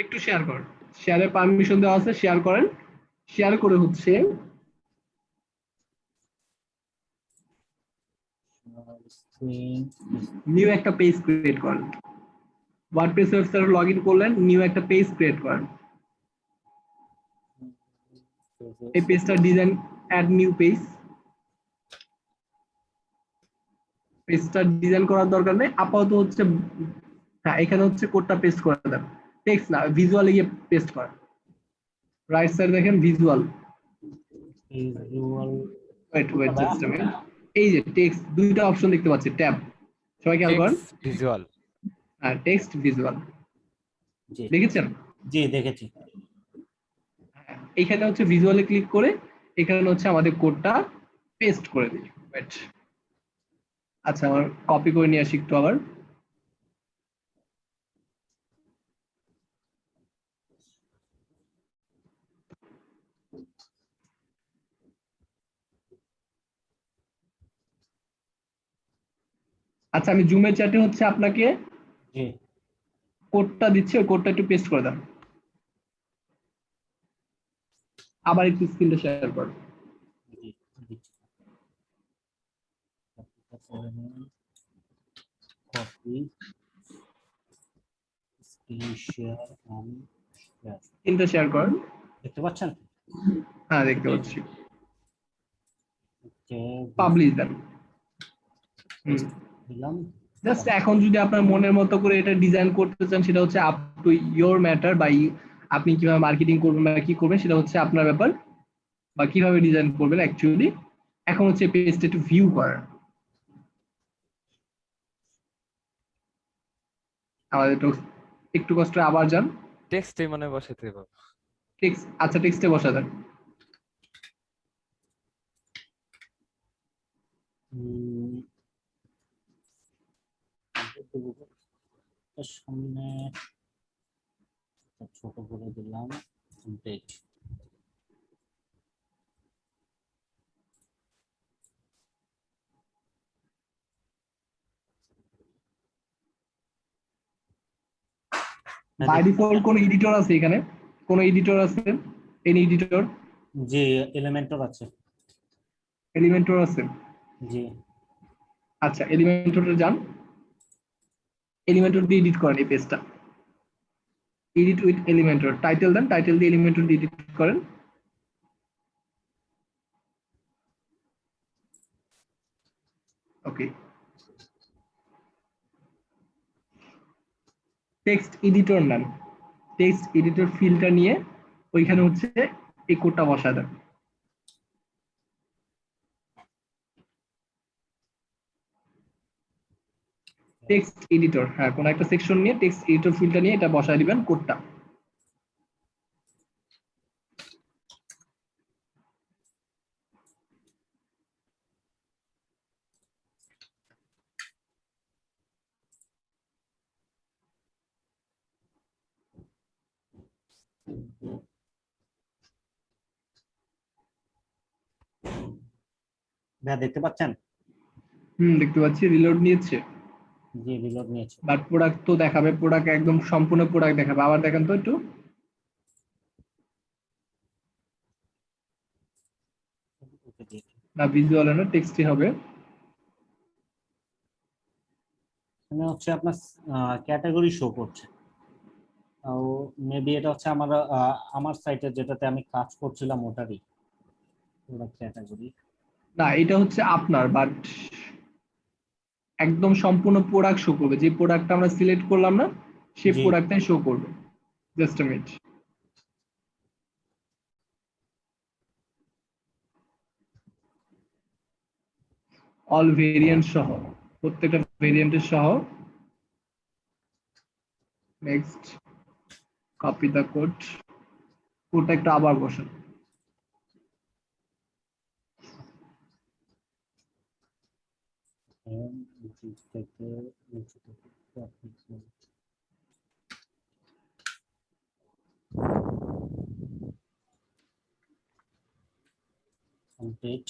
S1: একটু শেয়ার করেন, শেয়ারের পারমিশন দেওয়া আছে, শেয়ার করেন। শেয়ার করে হচ্ছে
S3: স্ক্রিন।
S1: নিউ একটা পেজ ক্রিয়েট করেন। ওয়ার্ডপ্রেস ওয়েবসাইটে লগ ইন করলেন, নিউ একটা পেজ ক্রিয়েট করেন। এই পেজটা ডিজাইন, অ্যাড নিউ পেজ। পেজটা ডিজাইন করার দরকার নেই আপাতত, হচ্ছে হ্যাঁ এখানে হচ্ছে কোডটা পেস্ট করে দেন। টেক্সট না, ভিজুয়ালে গিয়ে পেস্ট করেন। রাইট সাইড দেখেন visual,
S3: visual.
S1: Wait wait just a minute, এই যে টেক্সট দুইটা অপশন দেখতে পাচ্ছি, ট্যাব, সবাই খেয়াল করেন।
S2: Text visual.
S1: হ্যাঁ, টেক্সট ভিজুয়াল
S3: জি
S1: দেখেছেন?
S3: জি দেখেছি।
S1: এখানে হচ্ছে ভিজুয়ালে ক্লিক করে এখানে হচ্ছে আমাদের কোডটা পেস্ট করে দিই। ওয়েট, আচ্ছা আমার কপি করে নিয়ে আসি একটু আবার। আচ্ছা আমি জুমের চ্যাটে হচ্ছে আপনাকে
S3: জি
S1: কোডটা দিচ্ছি, ওই কোডটা একটু পেস্ট করে দেন। আবার একটু স্ক্রিনটা শেয়ার করেন।
S3: জি দিচ্ছি। Copy, screen share on share.
S1: স্ক্রিনটা শেয়ার করেন।
S3: দেখতে পাচ্ছেন?
S1: হ্যাঁ দেখতে পাচ্ছি।
S3: ওকে,
S1: পাবলিশ দেন।
S3: দিলাম।
S1: জাস্ট এখন যদি আপনার মনের মতো করে এটা ডিজাইন করতে চান, সেটা হচ্ছে আপ টু ইয়োর ম্যাটার, বা আপনি কিভাবে মার্কেটিং করবেন বা কি করবেন সেটা হচ্ছে আপনার ব্যাপার, বা কিভাবে ডিজাইন করবেন অ্যাকচুয়ালি। এখন হচ্ছে পেজটা একটু ভিউ করেন। আমাদের একটু কষ্ট আবার যান।
S2: টেক্সটে মানে বসাতে হবে।
S1: টেক্সট, আচ্ছা টেক্সটে বসা দেন।
S3: সামনে ছোট করে দিলাম, ডেট।
S1: বাই ডিফল্ট কোন এডিটর আছে এখানে? কোন এডিটর আছে? Any editor?
S3: জি, এলিমেন্টর আছে।
S1: এলিমেন্টর আছে?
S3: জি।
S1: আচ্ছা, এলিমেন্টরে যান, এলিমেন্টর দিয়ে এডিট করেন এই পেজটা। এডিট উইথ এলিমেন্টর, টাইটেল দেন, টাইটেল দিয়ে এলিমেন্টর দিয়ে এডিট করেন। ওকে, টেক্সট এডিটর নেন, টেক্সট এডিটর ফিল্ডটা নিয়ে ওইখানে হচ্ছে এই কোডটা বসায় দেন। টেক্সট এডিটর, হ্যাঁ, কোন একটা সেকশন নিয়ে টেক্সট এডিটর ফিল্ডটা নিয়ে এটা বসায় দিবেন কোডটা।
S3: ভাইয়া দেখতে পাচ্ছেন?
S1: দেখতে পাচ্ছি, রিলোড নিয়েছে।
S3: জি, রিলোড নিয়েছে।
S1: বাট প্রোডাক্ট তো দেখাবে, প্রোডাক্ট একদম সম্পূর্ণ প্রোডাক্ট দেখাবে। আবার দেখেন তো একটু।
S3: ওকে, দেখি।
S1: না, ভিজুয়াল না, টেক্সটই হবে।
S3: এখানে হচ্ছে আপনার ক্যাটাগরি শো করছে। মেবি এটা হচ্ছে আমার সাইটে যেটাতে আমি কাজ করছিলাম ওটারই প্রোডাক্ট ক্যাটাগরি।
S1: না, এটা হচ্ছে আপনার, বাট একদম সম্পূর্ণ প্রোডাক্ট শো করবে। যে প্রোডাক্টটা আমরা সিলেক্ট করলাম না, সেই
S3: জি।
S1: প্রোডাক্টটাই শো করবে। Just a minute. All variant সহ, প্রত্যেকটা ভেরিয়েন্টের সহ। নেক্সট, কপি দ্য কোড, কোডটা একটু আবার বসান।
S3: থেকে কমপ্লিট।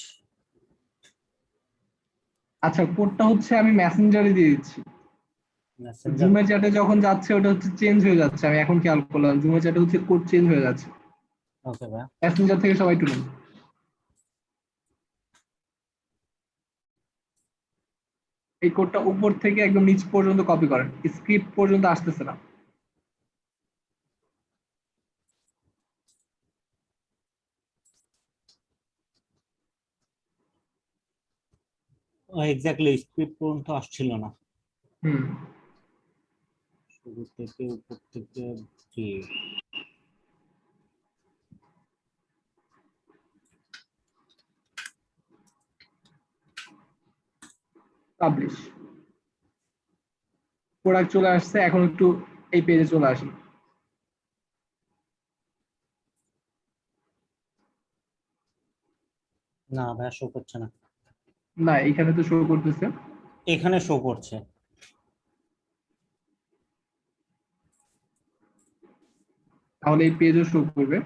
S1: আচ্ছা, কোডটা হচ্ছে আমি মেসেঞ্জারে দিয়ে দিচ্ছি।
S3: মেসেঞ্জার।
S1: জুমের চ্যাটে যখন যাচ্ছে ওটা হচ্ছে চেঞ্জ হয়ে যাচ্ছে। আমি এখন খেয়াল করলাম জুমের চ্যাটে হচ্ছে কোড চেঞ্জ হয়ে যাচ্ছে।
S3: ওকে ভাই।
S1: মেসেঞ্জার থেকে সবাই তুলুন। এই কোডটা উপর থেকে একদম নিচ পর্যন্ত কপি করেন, স্ক্রিপ্ট পর্যন্ত আসতেছে না।
S3: এক্স্যাক্টলি স্ক্রিপ্ট পর্যন্ত আসছিল না।
S1: হুম,
S3: শুরু থেকে উপর থেকে। জি।
S1: পাবলিশ, প্রোডাক্ট চলে আসছে। এখন একটু এই পেজে চলে আসেন।
S3: না ভাইয়া, শো করছে না।
S1: না, এখানে তো শো করতেছে।
S3: এখানে শো করছে।
S1: তাহলে এই পেজও শো করবে।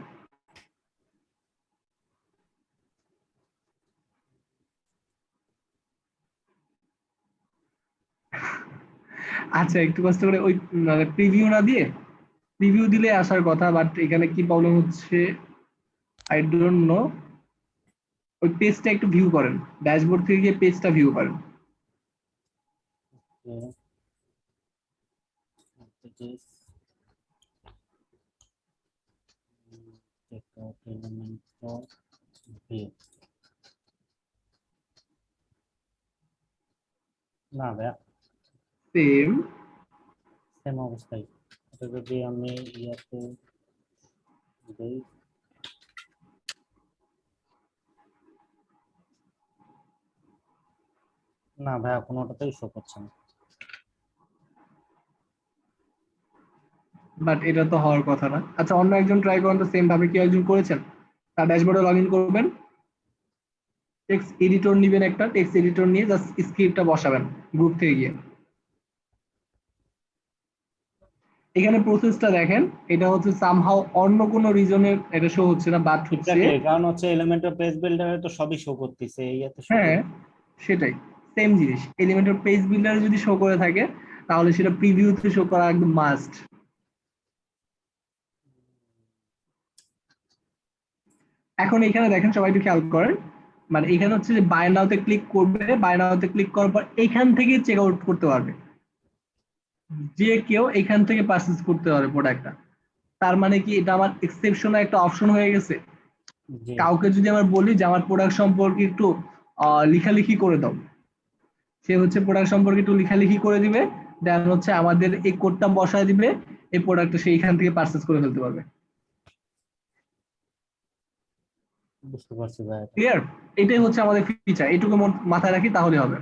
S1: আচ্ছা, একটু কষ্ট করে ওই মানে প্রিভিউ না দিয়ে, প্রিভিউ দিলে আসার কথা, বাট এখানে কি প্রবলেম হচ্ছে আই ডোন্ট নো। ওই পেজটা একটু ভিউ করেন, ড্যাশবোর্ড থেকে গিয়ে পেজটা ভিউ করেন।
S3: না ভাইয়া,
S1: সেম।
S3: সেম অবস্থায়। এটা যদি আমি ইয়াতে দেই। না ভাইয়া, কোনোটাতেই শো করছে না।
S1: বাট এটা তো হওয়ার কথা না। আচ্ছা, অন্য একজন ট্রাই করেন তো, সেম ভাবে কি একজন করেছেন। তার ড্যাশবোর্ডে লগ ইন করবেন, টেক্সট এডিটর নিবেন, একটা টেক্সট এডিটর নিয়ে জাস্ট স্ক্রিপ্টটা বসাবেন গ্রুপ থেকে গিয়ে। এখানে প্রসেসটা দেখেন, এটা হচ্ছে সামহাও অন্য কোনো রিজনের এটা শো হচ্ছে না, বাট হচ্ছে।
S3: এক্স্যাক্টলি, কারণ হচ্ছে এলিমেন্টর পেজ বিল্ডারে তো সবই শো করতেছে, ইয়াতে শো
S1: হ্যাঁ,
S3: করছে।
S1: সেটাই, সেম জিনিস। এলিমেন্টর পেজ বিল্ডারে যদি শো করে থাকে তাহলে সেটা প্রিভিউতে শো করা একদম মাস্ট। এখন এখানে দেখেন সবাই একটু খেয়াল করেন, মানে এখানে হচ্ছে যে বাই নাওতে ক্লিক করবে, বাই নাওতে ক্লিক করার পর এখান থেকে চেক আউট করতে পারবে, যে কেউ এখান থেকে পারচেজ করতে পারবে প্রোডাক্টটা। তার মানে কি এটা আমার এক্সেপশনাল একটা অপশন হয়ে গেছে।
S3: জি।
S1: কাউকে যদি আমার বলি যে আমার প্রোডাক্ট সম্পর্কে একটু লেখালেখি করে দাও, সে হচ্ছে প্রোডাক্ট সম্পর্কে একটু লেখালেখি করে দিবে, দেন হচ্ছে আমাদের এই কোডটা বসায় দিবে, এই প্রোডাক্টটা সে এখান থেকে পারচেজ করে ফেলতে পারবে।
S3: বুঝতে পারছি ভাই।
S1: ক্লিয়ার? এটাই হচ্ছে আমাদের ফিচার, এইটুকু মাথায় রাখি তাহলে হবে।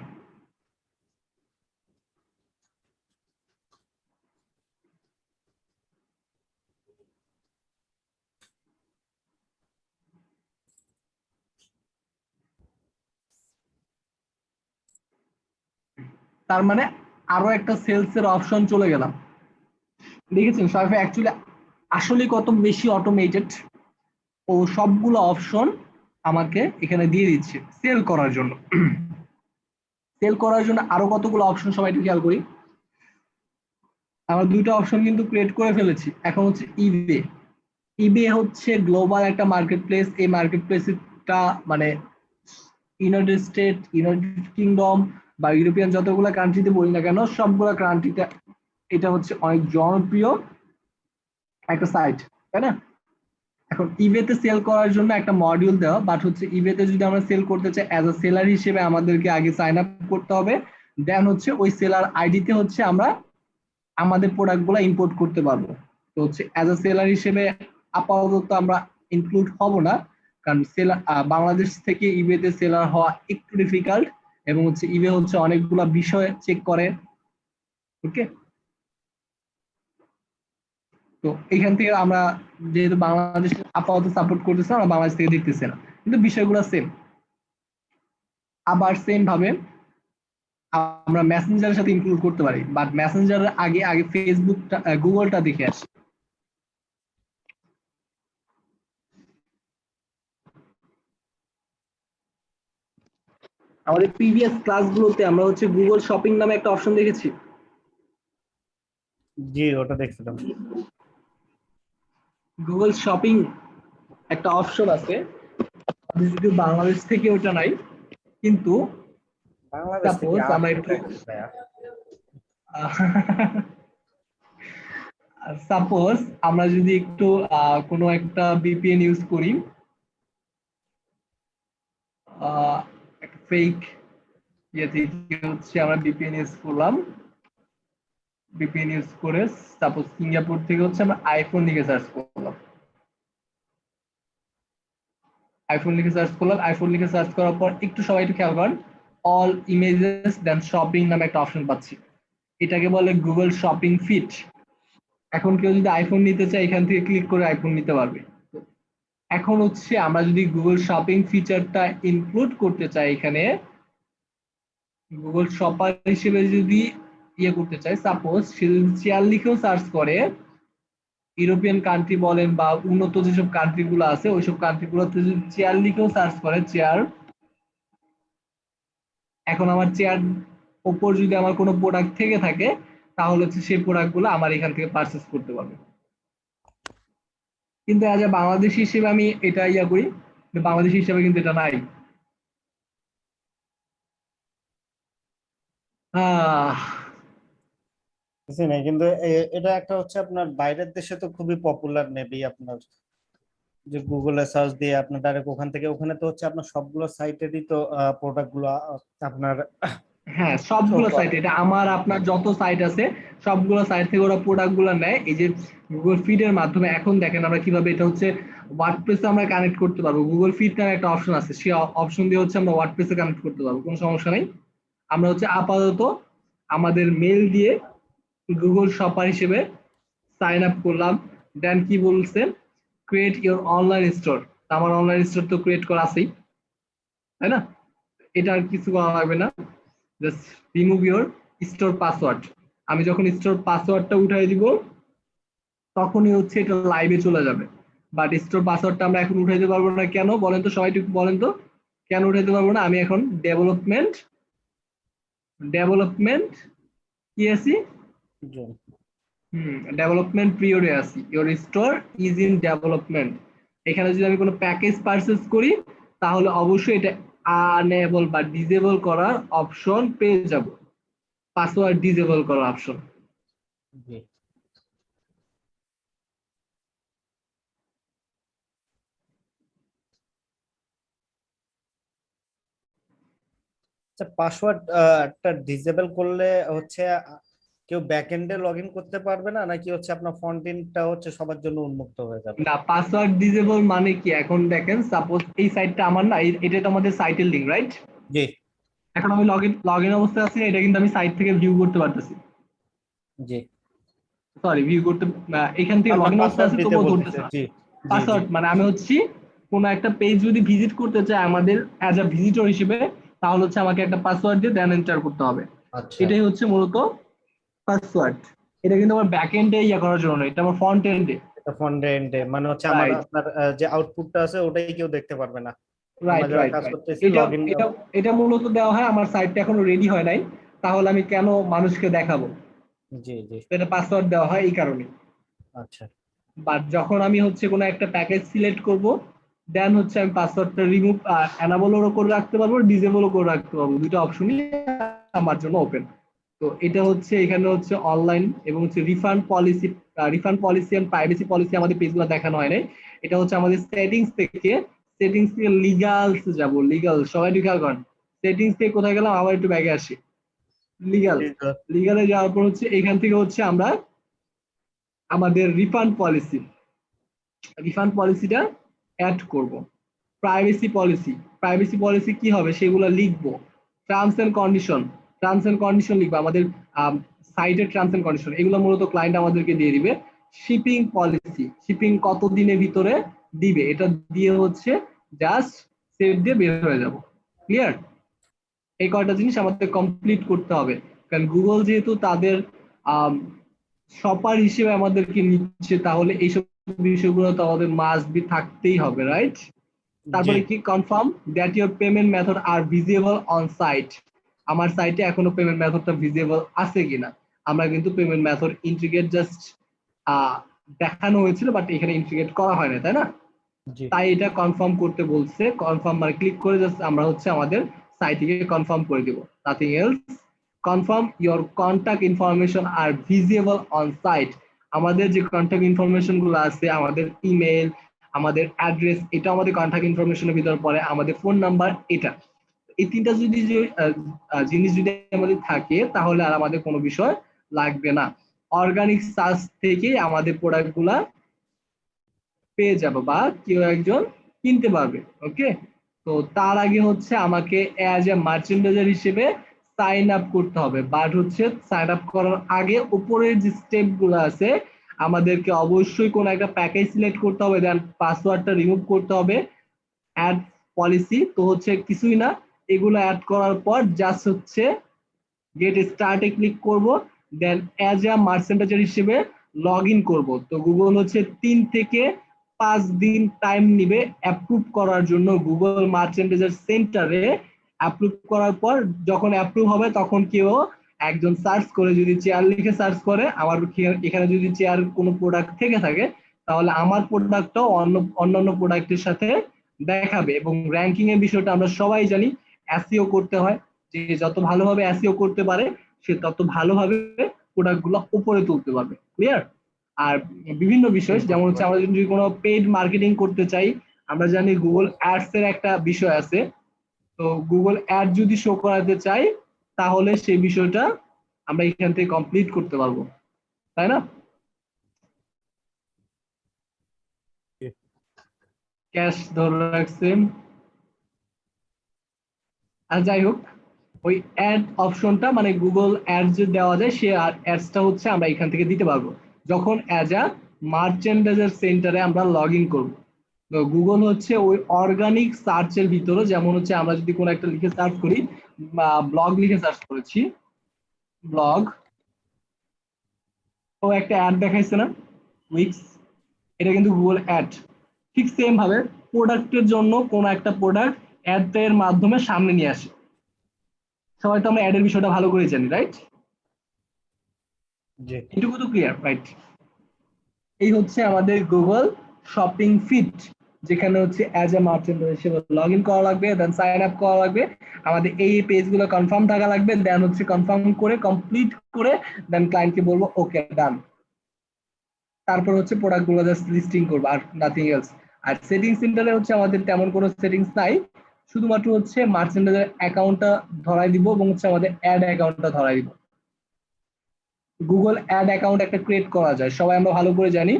S1: তার মানে আরো একটা সেলস এর অপশন চলে গেলাম। দেখেছেন শফিক অ্যাকচুয়ালি আসলে কত বেশি অটোমেটেড, ও সবগুলো অপশন আমাকে এখানে দিয়ে দিচ্ছে সেল করার জন্য। সেল করার জন্য আরো কতগুলো অপশন সবাই একটু খেয়াল করি। আমরা দুইটা অপশন কিন্তু ক্রিয়েট করে ফেলেছি। এখন হচ্ছে ইবে। ইবে হচ্ছে গ্লোবাল একটা মার্কেট প্লেস। এই মার্কেট প্লেসটা মানে ইউনাইটেড স্টেট, ইউনাইটেড কিংডম বা ইউরোপিয়ান যতগুলো কান্ট্রিতে বলি না কেন সবগুলো কান্ট্রিতে এটা হচ্ছে অনেক জনপ্রিয় একটা সাইট, তাই না? এখন ইবেতে সেল করার জন্য একটা মডিউল দেওয়া, বাট হচ্ছে ইবেতে যদি আমরা সেল করতে চাই অ্যাজ আ সেলার হিসেবে আমাদেরকে আগে সাইন আপ করতে হবে, দেন হচ্ছে ওই সেলার আইডিতে হচ্ছে আমরা আমাদের প্রোডাক্টগুলো ইম্পোর্ট করতে পারবো। তো হচ্ছে অ্যাজ আ সেলার হিসেবে আপাতত আমরা ইনক্লুড হব না, কারণ সেলার বাংলাদেশ থেকে ইবেতে সেলার হওয়া একটু ডিফিকাল্ট, এবং হচ্ছে ইবে হচ্ছে অনেকগুলো বিষয় চেক করে। ওকে, তো এখান থেকে আমরা যেহেতু বাংলাদেশ আপাতত সাপোর্ট করতেছে, আমরা বাংলাদেশ থেকে দেখতেছি না, কিন্তু বিষয়গুলো সেম। আবার সেম ভাবে আমরা মেসেঞ্জারের সাথে ইনক্লুড করতে পারি, বাট মেসেঞ্জারের আগে আগে ফেসবুকটা গুগলটা দেখে আসি। আমাদের প্রিভিয়াস ক্লাসগুলোতে আমরা হচ্ছে গুগল শপিং নামে একটা অপশন দেখেছি।
S3: জি, ওটা দেখছিলাম।
S1: গুগল শপিং একটা অপশন আছে, যদিও বাংলাদেশ থেকে ওটা নাই, কিন্তু
S3: বাংলাদেশ থেকে
S1: সাপোজ আমরা
S3: আছে
S1: একটু
S3: ভাইয়া।
S1: সাপোজ আমরা যদি একটু কোনো একটা ভিপিএন ইউজ করি, একটা ফেক ইয়ে থেকে হচ্ছে আমরা ভিপিএন ইউজ করলাম, ভিপিএন ইউজ করে সাপোজ সিঙ্গাপুর থেকে হচ্ছে আমরা আইফোন লিখে সার্চ করলাম, আইফোন লিখে সার্চ করলাম, আইফোন লিখে সার্চ করার পর একটু সবাই একটু খেয়াল করেন, অল ইমেজেস দেন শপিং নামে একটা অপশন পাচ্ছি, এটাকে বলে গুগল শপিং ফিট। এখন কেউ যদি আইফোন নিতে চায় এখান থেকে ক্লিক করে আইফোন নিতে পারবে। এখন হচ্ছে আমরা যদি গুগল শপিং ফিচারটা ইনক্লুড করতে চাই এখানে, গুগল শপার হিসেবে যদি ইয়ে করতে চাই, সাপোজ সে যদি চেয়ার লিখেও সার্চ করে, ইউরোপিয়ান কান্ট্রি বলেন বা উন্নত যেসব কান্ট্রি গুলো আছে ওইসব কান্ট্রি গুলোতে যদি চেয়ার লিখেও সার্চ করে চেয়ার, এখন আমার চেয়ার ওপর যদি আমার কোনো প্রোডাক্ট থেকে থাকে তাহলে হচ্ছে সেই প্রোডাক্ট গুলো আমার এখান থেকে পারচেস করতে পারবে। কিন্তু আজ বাংলাদেশ হিসেবে আমি এটা ইয়া করি, বাংলাদেশ হিসেবে কিন্তু এটা নাই। আহ
S3: বুঝছি না, কিন্তু এটা একটা হচ্ছে আপনার বাইরের দেশে তো খুবই পপুলার মেবি আপনার, যে গুগলে সার্চ দিয়ে আপনার ডাইরেক্ট ওখান থেকে, ওখানে তো হচ্ছে আপনার সবগুলো সাইটেরই তো প্রোডাক্ট গুলো আপনার
S1: হ্যাঁ,
S3: শো
S1: সবগুলো সাইট,
S3: করে।
S1: এটা আমার আপনার যত সাইট আছে সবগুলো সাইট থেকে ওরা প্রোডাক্ট গুলো নেয় এই যে গুগল ফিডের মাধ্যমে। এখন দেখেন আমরা কিভাবে এটা হচ্ছে ওয়ার্ডপ্রেসে আমরা কানেক্ট করতে পারবো, গুগল ফিড নামে একটা অপশন আছে, সেই অপশন দিয়ে হচ্ছে আমরা ওয়ার্ডপ্রেসে কানেক্ট করতে পারবো, কোনো সমস্যা নেই। আমরা হচ্ছে আপাতত আমাদের মেল দিয়ে গুগল শপার হিসেবে সাইন আপ করলাম, দেন কি বলছে ক্রিয়েট ইওর অনলাইন স্টোর। আমার অনলাইন স্টোর তো ক্রিয়েট করা আছেই, তাই না? এটা আর কিছু করা লাগবে না, just remove your store password. আমি যখন স্টোর পাসওয়ার্ডটা উঠাই দিব তখনই হচ্ছে এটা লাইভে চলে যাবে, বাট স্টোর পাসওয়ার্ডটা আমরা এখন উঠাইতে পারবো না। কেন বলেন তো সবাই একটু বলেন তো, কেন উঠাইতে পারবো না? আমি এখন ডেভেলপমেন্ট ডেভেলপমেন্ট কি আছি, ডেভেলপমেন্ট পিরিয়ডে আছি, your store is in development. এখানে যদি আমি কোনো প্যাকেজ পারচেজ করি তাহলে অবশ্যই এটা আনএবল বা ডিসেবল করার অপশন পেয়ে যাব, পাসওয়ার্ড ডিসেবল করার অপশন।
S3: জি। আচ্ছা, পাসওয়ার্ড একটা ডিসেবল করলে হচ্ছে কেউ ব্যাক এন্ডে লগ ইন করতে পারবে না, নাকি হচ্ছে আপনার ফ্রন্ট এন্ডটা হচ্ছে সবার জন্য উন্মুক্ত হয়ে যাবে?
S1: না, পাসওয়ার্ড ডিসেবল মানে কি, এখন দেখেন সাপোজ এই সাইটটা আমার না, এটা তো আমাদের সাইটের লিংক, রাইট?
S3: জি
S1: এখন আমি লগ ইন অবস্থায় আছি, এটা কিন্তু আমি সাইট থেকে ভিউ করতে পারতেছি,
S3: জি।
S1: সরি ভিউ করতে, এখান থেকে লগ
S3: আপনার
S1: ইন অবস্থায়
S3: পাসওয়ার্ড
S1: আছে
S3: দিতে
S1: তবুও
S3: বলতেছে,
S1: ধরতেছে না।
S3: জি জি জি।
S1: পাসওয়ার্ড মানে আমি হচ্ছি কোন একটা পেজ যদি ভিজিট করতে চাই আমাদের অ্যাজ আ ভিজিটর হিসেবে, তাহলে হচ্ছে আমাকে একটা পাসওয়ার্ড দিয়ে দেন এন্টার করতে হবে।
S3: আচ্ছা,
S1: এটাই হচ্ছে মূলত পাসওয়ার্ড। এটা কিন্তু আমার ব্যাক এন্ডে ইয়া করার জন্য না, এটা আমার ফ্রন্ট এন্ডে।
S3: এটা ফ্রন্ট এন্ডে মানে হচ্ছে আমার
S1: রাইট
S3: আপনার যে আউটপুটটা আছে ওটাই কেউ দেখতে পারবে না। আমরা
S1: রাইট
S3: যারা
S1: রাইট
S3: কাজ
S1: রাইট
S3: করতেছি
S1: এটা
S3: লগ ইন।
S1: এটা এটা মূলত দেওয়া হয়, আমার সাইটটা এখনো রেডি হয় নাই, তাহলে আমি কেন মানুষকে দেখাবো,
S3: জি জি।
S1: তো এটা পাসওয়ার্ড দেওয়া হয় এই কারণে।
S3: আচ্ছা
S1: বাট যখন আমি হচ্ছে কোনো একটা প্যাকেজ সিলেক্ট করব, দেন হচ্ছে আমি পাসওয়ার্ডটা রিমুভ এনাবলও করে রাখতে পারবো, ডিসেবলও করে রাখতে পারবো, দুটো অপশনই আমার জন্য ওপেন। তো এটা হচ্ছে এখানে হচ্ছে অনলাইন এবং হচ্ছে refund policy and privacy policy আমাদের পেজগুলো দেখানো হয় নাই। এটা হচ্ছে আমাদের সেটিংস থেকে লিগালস যাব, লিগাল সবাই একটু খেয়াল করেন। সেটিংস থেকে কোথায় গেলাম, আবার একটু ব্যাগে আসি, লিগাল।
S3: জি স্যার।
S1: লিগালে যাওয়ার পর হচ্ছে এখান থেকে হচ্ছে আমরা আমাদের রিফান্ড পলিসিটা অ্যাড করব। প্রাইভেসি পলিসি কি হবে সেগুলো লিখবো। টার্মস এন্ড কন্ডিশন লিখবো, আমাদের সাইটের টার্মস এন্ড কন্ডিশন, এগুলো মূলত ক্লায়েন্ট আমাদেরকে দিয়ে দিবে। শিপিং কত দিনের ভিতরে দিবে, এটা দিয়ে হচ্ছে জাস্ট সেভ দিয়ে বের হয়ে যাব। ক্লিয়ার? এই কয়টা জিনিস আমাদের কমপ্লিট করতে হবে, কারণ গুগল যেহেতু তাদের শপার হিসেবে আমাদেরকে নিচ্ছে, তাহলে এইসব বিষয়গুলো তো আমাদের মাস্ট বি থাকতেই হবে, রাইট?
S3: জি
S1: তারপরে কি, confirm that your payment method are visible on site. আমার সাইটে এখনো পেমেন্ট মেথডটা ভিজিবল আছে কিনা। আমরা কিন্তু পেমেন্ট মেথড ইন্টিগ্রেট জাস্ট দেখানো হয়েছিল, বাট এখানে ইন্টিগ্রেট করা হয় না, তাই না?
S3: জি।
S1: তাই এটা কনফার্ম করতে বলছে, কনফার্ম মানে ক্লিক করে জাস্ট আমরা হচ্ছে আমাদের সাইটটিকে কনফার্ম করে দিব, nothing else. Confirm your contact information are visible on site. আমাদের যে কন্টাক্ট ইনফরমেশন গুলো আছে, আমাদের ইমেল, আমাদের অ্যাড্রেস, এটা আমাদের কন্টাক্ট ইনফরমেশনের ভিতর পড়ে, আমাদের ফোন নাম্বার, এটা এই তিনটা যদি যে জিনিস যদি আমাদের থাকে, তাহলে আর আমাদের কোনো বিষয় লাগবে না। অর্গানিক সার্চ থেকে আমাদের প্রোডাক্ট গুলা পেয়ে যাবো বা কেউ একজন কিনতে পারবে। ওকে, তো তার আগে হচ্ছে আমাকে অ্যাজ এ মার্চেন্ডাইজার হিসেবে সাইন আপ করতে হবে, বাট হচ্ছে সাইন আপ করার আগে উপরের যে স্টেপ গুলো আছে, আমাদেরকে অবশ্যই কোনো একটা প্যাকেজ সিলেক্ট করতে হবে, দেন পাসওয়ার্ডটা রিমুভ করতে হবে, অ্যাড পলিসি, তো হচ্ছে কিছুই না, এগুলো অ্যাড করার পর জাস্ট হচ্ছে গেট স্টার্টে ক্লিক করব, দেন অ্যাজ আ মার্চেন্ডাইজার হিসেবে লগ ইন করবো। তো গুগল হচ্ছে 3 থেকে 5 দিন টাইম নিবে অ্যাপ্রুভ করার জন্য, গুগল মার্চেন্ডাইজার সেন্টারে অ্যাপ্রুভ করার পর যখন অ্যাপ্রুভ হবে, তখন কেউ একজন সার্চ করে, যদি চেয়ার লিখে সার্চ করে, আমার এখানে যদি চেয়ার কোনো প্রোডাক্ট থেকে থাকে, তাহলে আমার প্রোডাক্টটাও অন্যান্য প্রোডাক্টের সাথে দেখাবে। এবং র্যাঙ্কিং এর বিষয়টা আমরা সবাই জানি, এসইও করতে হয়, যে যত ভালোভাবে এসইও করতে পারে সে তত ভালোভাবে প্রোডাক্ট গুলো উপরে তুলতে পারবে। ক্লিয়ার? আর বিভিন্ন বিষয়, যেমন হচ্ছে আমরা যদি কোনো পেইড মার্কেটিং করতে চাই, আমরা জানি গুগল অ্যাডস এর একটা বিষয় আছে। তো গুগল অ্যাড যদি শো করাতে চাই, তাহলে সেই বিষয়টা আমরা এখান থেকে কমপ্লিট করতে পারবো, তাই না? ক্যাশ ধরে রাখছে। আর যাই হোক, ওই অ্যাড অপশনটা মানে গুগল অ্যাডস যে দেওয়া যায়, সে অ্যাডসটা হচ্ছে আমরা এখান থেকে দিতে পারবো যখন অ্যাজ আ মার্চেন্ডাইজার সেন্টারে আমরা লগ ইন করবো। তো গুগল হচ্ছে ওই অর্গানিক সার্চের ভিতরে, যেমন হচ্ছে আমরা যদি কোনো একটা লিখে সার্চ করি, বা ব্লগ লিখে সার্চ করেছি, ব্লগ, ও একটা অ্যাড দেখাইছে না, উইক্স, এটা কিন্তু গুগল অ্যাড। ঠিক সেম ভাবে প্রোডাক্টের জন্য কোনো একটা প্রোডাক্ট অ্যাড এর মাধ্যমে সামনে নিয়ে আসে। সবাই তো আমরা অ্যাডের বিষয়টা ভালো করে জানি, রাইট?
S3: জি।
S1: এটুকু তো ক্লিয়ার, রাইট? এই হচ্ছে আমাদের গুগল শপিং ফিট। যেখানে হচ্ছে অ্যাজ এ মার্চেন্ট হিসেবে লগ ইন করা লাগবে, দেন সাইন আপ করা লাগবে, আমাদের এই পেজগুলো কনফার্ম থাকা লাগবে, দেন হচ্ছে কনফার্ম করে কমপ্লিট করে দেন ক্লায়েন্টকে বলবো ওকে ডান। তারপর হচ্ছে প্রোডাক্টগুলো জাস্ট লিস্টিং করবো আর নাথিং এলস। আর সেটিংস সেন্টারে হচ্ছে আমাদের তেমন কোনো সেটিংস নাই, শুধুমাত্র হচ্ছে মার্চেন্ডাইজের অ্যাকাউন্টটা ধরাই দিব এবং হচ্ছে আমাদের অ্যাড অ্যাকাউন্টটা ধরাই দিব। গুগল অ্যাড অ্যাকাউন্ট একটা ক্রিয়েট করা যায়, সবাই আমরা ভালো করে জানি।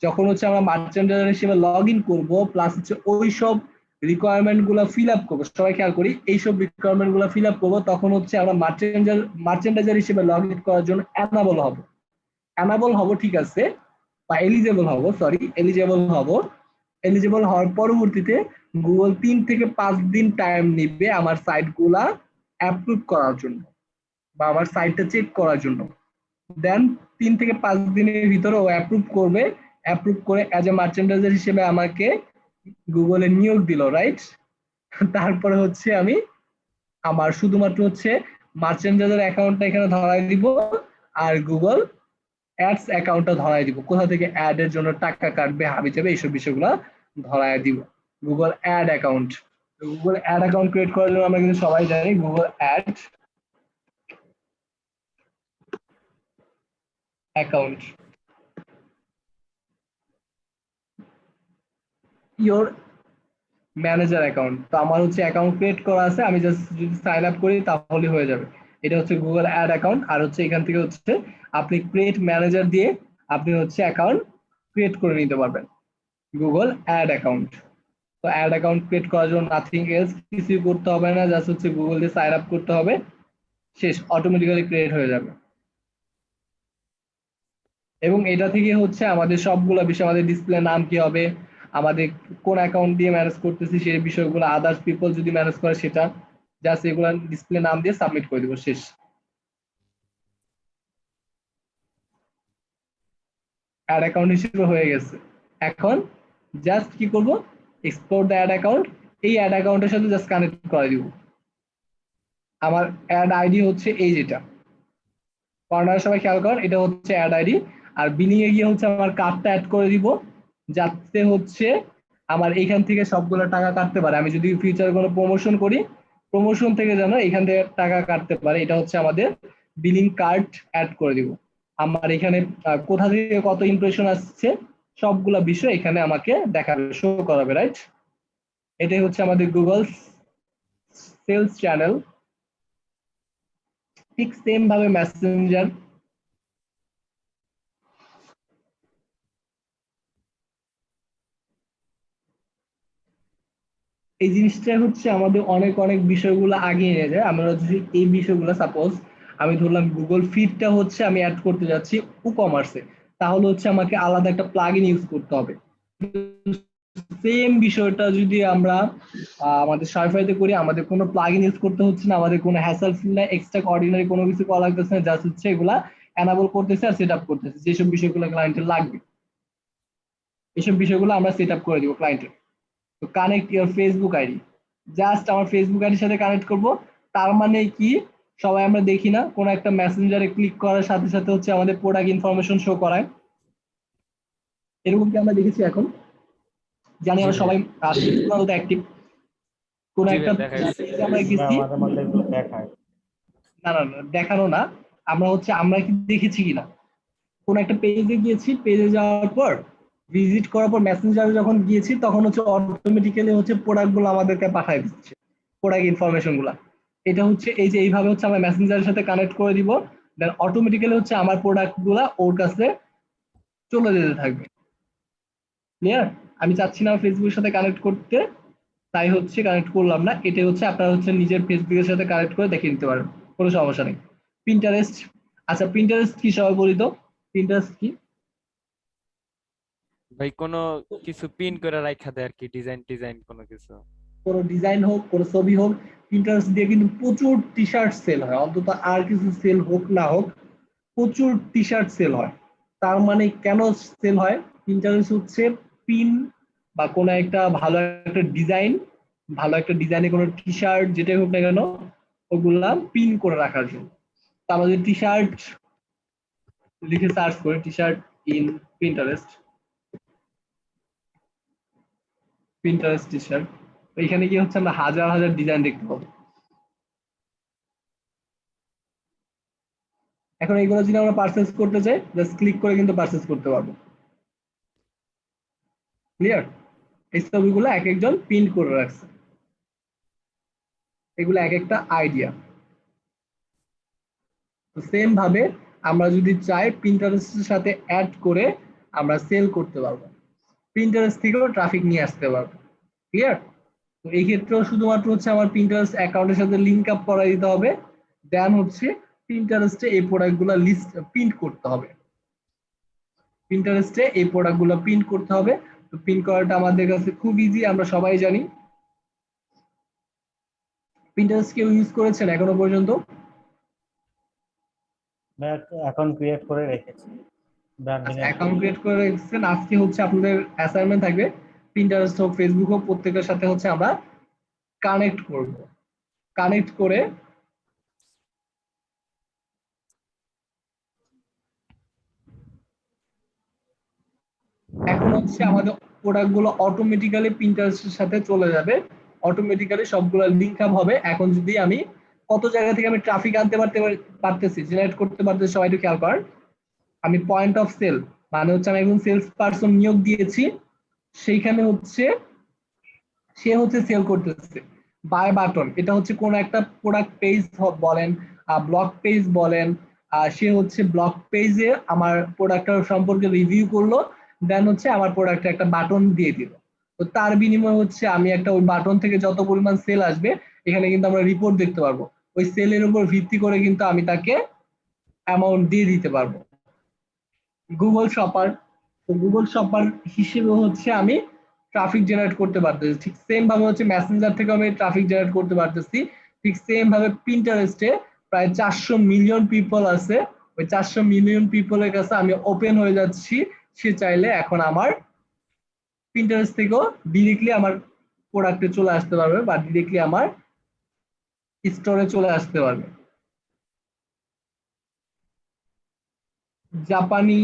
S1: যখন হচ্ছে আমরা মার্চেন্ডাইজার হিসেবে লগ ইন করবো, প্লাস হচ্ছে ওই সব রিকোয়ারমেন্ট গুলো ফিল আপ করবো, সবাই খেয়াল করি এইসব রিকোয়ারমেন্ট গুলো ফিল আপ করবো, তখন হচ্ছে আমরা মার্চেন্ডাইজার হিসেবে লগ ইন করার জন্য অ্যানাবল হবো। অ্যানাবল হবো ঠিক আছে, বা এলিজেবল হব, সরি এলিজেবল হব। এলিজেবল হওয়ার পরবর্তীতে গুগল 3 থেকে 5 দিন টাইম নিবে আমার সাইটগুলা অ্যাপ্রুভ করার জন্য বা আমার সাইটটা চেক করার জন্য। দেন 3 থেকে 5 দিনের ভিতরে ও অ্যাপ্রুভ করবে, অ্যাপ্রুভ করে অ্যাজ এ মার্চেন্ডাইজার হিসেবে আমাকে গুগলে নিয়োগ দিল, রাইট? তারপরে হচ্ছে আমি আমার শুধুমাত্র হচ্ছে মার্চেন্ডাইজার অ্যাকাউন্টটা এখানে ধরাই দিব, আর গুগল অ্যাডস অ্যাকাউন্টটা ধরাই দিব, কোথা থেকে অ্যাড এর জন্য টাকা কাটবে হাবি যাবে এইসব বিষয়গুলো ধরাই দিব। Google ad account, Google ad account create করার জন্য আমরা কিন্তু সবাই জানি Google ad account your manager account. তো আমার হচ্ছে অ্যাকাউন্ট ক্রিয়েট করা আছে, আমি জাস্ট যদি সাইন আপ করি তাহলে হয়ে যাবে। এটা হচ্ছে গুগল অ্যাড অ্যাকাউন্ট। আর হচ্ছে এখান থেকে হচ্ছে আপনি ক্রিয়েট ম্যানেজার দিয়ে আপনি হচ্ছে অ্যাকাউন্ট ক্রিয়েট করে নিতে পারবেন, গুগল অ্যাড অ্যাকাউন্ট। তো অ্যাড অ্যাকাউন্ট ক্রিয়েট করার জন্য নাথিং এলস, কিছুই করতে হবে না, জাস্ট হচ্ছে গুগল দিয়ে সাইন আপ করতে হবে, শেষ, অটোমেটিক্যালি ক্রিয়েট হয়ে যাবে। এবং এটা থেকে হচ্ছে আমাদের সবগুলো বিষয়, আমাদের ডিসপ্লে নাম কি হবে, আমাদের কোন অ্যাকাউন্ট দিয়ে ম্যানেজ করতেছি সেই বিষয়গুলো, আদার্স পিপল যদি ম্যানেজ করে সেটা, জাস্ট এগুলো ডিসপ্লে নাম দিয়ে সাবমিট করে দিব, শেষ। অ্যাড অ্যাকাউন্ট হিসেবে হয়ে গেছে। এখন জাস্ট কি করব, এক্সপোর্ট দ্য অ্যাড অ্যাকাউন্ট, এই অ্যাড অ্যাকাউন্টের সাথে জাস্ট কানেক্ট করে দিব। আমার অ্যাড আইডি হচ্ছে এই যেটা, কর্নার সবাই খেয়াল করেন, এটা হচ্ছে অ্যাড আইডি। আর বিলিং এ গিয়ে হচ্ছে আমার কার্ডটা অ্যাড করে দিব, যাতে হচ্ছে আমার এইখান থেকে সবগুলো টাকা কাটতে পারে। আমি যদি ফিউচার কোনো প্রমোশন করি, প্রমোশন থেকে যেন এখান থেকে টাকা কাটতে পারে, এটা হচ্ছে আমাদের বিলিং কার্ড অ্যাড করে দিব। আমার এখানে কোথা থেকে কত ইমপ্রেশন আসছে সবগুলা বিষয় এখানে আমাকে দেখাবে, শো করাবে, রাইট? এটাই হচ্ছে আমাদের গুগল সেলস চ্যানেল। ঠিক সেম ভাবে মেসেঞ্জার, এই জিনিসটা হচ্ছে আমাদের অনেক অনেক বিষয়গুলো আগিয়ে নিয়ে যায়। আমরা যদি এই বিষয়গুলো সাপোজ আমি ধরলাম গুগল ফিডটা হচ্ছে আমি অ্যাড করতে যাচ্ছি ই কমার্সে, তাহলে হচ্ছে আমাকে আলাদা একটা প্লাগইন ইউজ করতে হবে। সেম বিষয়টা যদি আমরা আমাদের শপিফাইতে করি, আমাদের কোনো প্লাগইন ইউজ করতে হচ্ছে না, আমাদের কোনো হ্যাসেল ফিল না, এক্সট্রা অর্ডিনারি কোনো কিছু করা লাগতেছে না, জাস্ট হচ্ছে এগুলা এনাবল করতেছে আর সেট আপ করতেছে, যেসব বিষয়গুলো ক্লায়েন্টের লাগবে এইসব বিষয়গুলো আমরা সেট আপ করে দিব ক্লায়েন্টের। তো connect your Facebook ID, just আমার ফেসবুক আইডির সাথে কানেক্ট করব। তার মানে কি, সবাই আমরা দেখি না কোন একটা মেসেঞ্জারে ক্লিক করার সাথে সাথে হচ্ছে আমাদের প্রোডাক্ট ইনফরমেশন শো করায়, এরকম কি আমরা দেখেছি এখন? জানি
S2: জি
S1: আমরা
S2: ভাইয়া।
S1: সবাই অ্যাক্টিভ। কোন
S2: জি
S1: একটা
S2: ভাই দেখা গেছে।
S1: পেজে আমরা
S3: বা
S1: গেছি,
S3: মাঝে মাঝে এগুলো দেখায়।
S1: না না না, দেখানো না, আমরা হচ্ছে আমরা কি দেখেছি কিনা, কোন একটা পেজে গিয়েছি, পেজে যাওয়ার পর ভিজিট করার পর মেসেঞ্জারে যখন গিয়েছি তখন হচ্ছে অটোমেটিক্যালি হচ্ছে প্রোডাক্ট গুলো আমাদেরকে পাঠিয়ে দিচ্ছে, প্রোডাক্ট ইনফরমেশন গুলা। এটা হচ্ছে এই যে এইভাবে হচ্ছে আমরা মেসেঞ্জারের সাথে কানেক্ট করে দিব, দেন অটোমেটিক্যালি হচ্ছে আমার প্রোডাক্ট গুলা ওর কাছে চলে যেতে থাকবে। ক্লিয়ার? আমি চাচ্ছি না ফেসবুকের সাথে কানেক্ট করতে, তাই হচ্ছে কানেক্ট করলাম না। এটা হচ্ছে আপনারা হচ্ছে নিজের ফেসবুকের সাথে কানেক্ট করে দেখে নিতে পারেন, কোনো সমস্যা নেই। পিন্টারেস্ট, আচ্ছা পিন্টারেস্ট কি সবাই বলি তো, পিন্টারেস্ট কি?
S2: ভাই কোনো কিছু পিন করে রাখা দেয় আর কি, ডিজাইন ডিজাইন কোনো কিছু।
S1: কোনো ডিজাইন হোক, কোনো ছবি হোক, পিন্টারেস্ট দিয়ে কিন্তু প্রচুর টি শার্ট সেল হয়, অন্তত আর কিছু সেল হোক না হোক প্রচুর টি শার্ট সেল হয়। তার মানে কেন সেল হয়, পিন্টারেস্ট হচ্ছে পিন বা কোনো একটা ভালো একটা ডিজাইন, ভালো একটা ডিজাইনে কোনো টি শার্ট যেটাই হোক না কেন ওগুলা পিন করে রাখার জন্য। তা আমরা যদি টি শার্ট লিখে সার্চ করি, T shirt in Pinterest, Pinterest T shirt. তো এখানে কি হচ্ছে আমরা হাজার হাজার ডিজাইন দেখতে পাবো। এখন এইগুলো যদি আমরা পারচেজ করতে চাই, জাস্ট ক্লিক করে কিন্তু পারচেজ করতে পারবো। ক্লিয়ার? এই ছবিগুলো এক একজন প্রিন্ট করে রাখছে, এগুলো এক একটা আইডিয়া। তো সেম ভাবে আমরা যদি চাই পিন্টারেস্টের সাথে অ্যাড করে আমরা সেল করতে পারবো, পিন্টারেস্ট থেকেও ট্রাফিক নিয়ে আসতে পারবো। ক্লিয়ার? তো এই ক্ষেত্রেও শুধুমাত্র হচ্ছে আমার পিন্টারেস্ট অ্যাকাউন্টের সাথে লিংক আপ করা দিতে হবে, দেন হচ্ছে পিন্টারেস্টে এই প্রোডাক্টগুলো লিস্ট প্রিন্ট করতে হবে। পিন্টারেস্টে এই প্রোডাক্টগুলো প্রিন্ট করতে হবে। তো প্রিন্ট করাটা আমাদের কাছে খুব ইজি, আমরা সবাই জানি। পিন্টারেস্ট কেউ ইউজ করেছেন এখনো পর্যন্ত?
S3: অ্যাকাউন্ট ক্রিয়েট করে রেখেছি ব্র্যান্ডিং
S1: আচ্ছা,
S3: এর জন্য।
S1: অ্যাকাউন্ট ক্রিয়েট করে রেখেছেন। আজকে হচ্ছে আপনাদের অ্যাসাইনমেন্ট থাকবে, পিন্টারেস্ট হোক ফেসবুক হোক প্রত্যেকের সাথে হচ্ছে আমরা কানেক্ট করব। কানেক্ট করে এখন হচ্ছে আমাদের প্রোডাক্ট গুলো অটোমেটিক্যালি পিন্টারেস্টের সাথে চলে যাবে, অটোমেটিক্যালি সবগুলো লিংক আপ হবে। এখন যদি আমি কত জায়গা থেকে আমি ট্রাফিক আনতে পারতেছি, জেনারেট করতে পারতেছি, সবাই একটু খেয়াল করেন। আমি পয়েন্ট অফ সেল মানে হচ্ছে আমি একজন সেলস পারসন নিয়োগ দিয়েছি, সেইখানে হচ্ছে সে হচ্ছে সেল করতেছে। বাই বাটন, এটা হচ্ছে কোন একটা প্রোডাক্ট পেজ বলেন, ব্লগ পেজ বলেন, সে হচ্ছে ব্লগ পেজে আমার প্রোডাক্টটার সম্পর্কে রিভিউ করলো, দেন হচ্ছে আমার প্রোডাক্টে একটা বাটন দিয়ে দিল। তো তার বিনিময়ে হচ্ছে আমি একটা ওই বাটন থেকে যত পরিমাণ সেল আসবে এখানে কিন্তু আমরা রিপোর্ট দেখতে পারবো। ওই সেলের উপর ভিত্তি করে কিন্তু আমি তাকে অ্যামাউন্ট দিয়ে দিতে পারবো। গুগল শপার, তো গুগল শপার হিসেবে হচ্ছে আমি ট্রাফিক জেনারেট করতে পারতেছি, ঠিক সেম ভাবে হচ্ছে মেসেঞ্জার থেকে আমি ট্রাফিক জেনারেট করতে পারতেছি। ঠিক সেম ভাবে পিন্টারেস্টে প্রায় 400 মিলিয়ন পিপল আছে, ওই 400 মিলিয়ন পিপলের কাছে আমি ওপেন হয়ে যাচ্ছি। সে চাইলে এখন আমার পিন্টারেস্ট থেকেও ডিরেক্টলি আমার প্রোডাক্টে চলে আসতে পারবে বা ডিরেক্টলি আমার স্টোরে চলে আসতে পারবে। জাপানি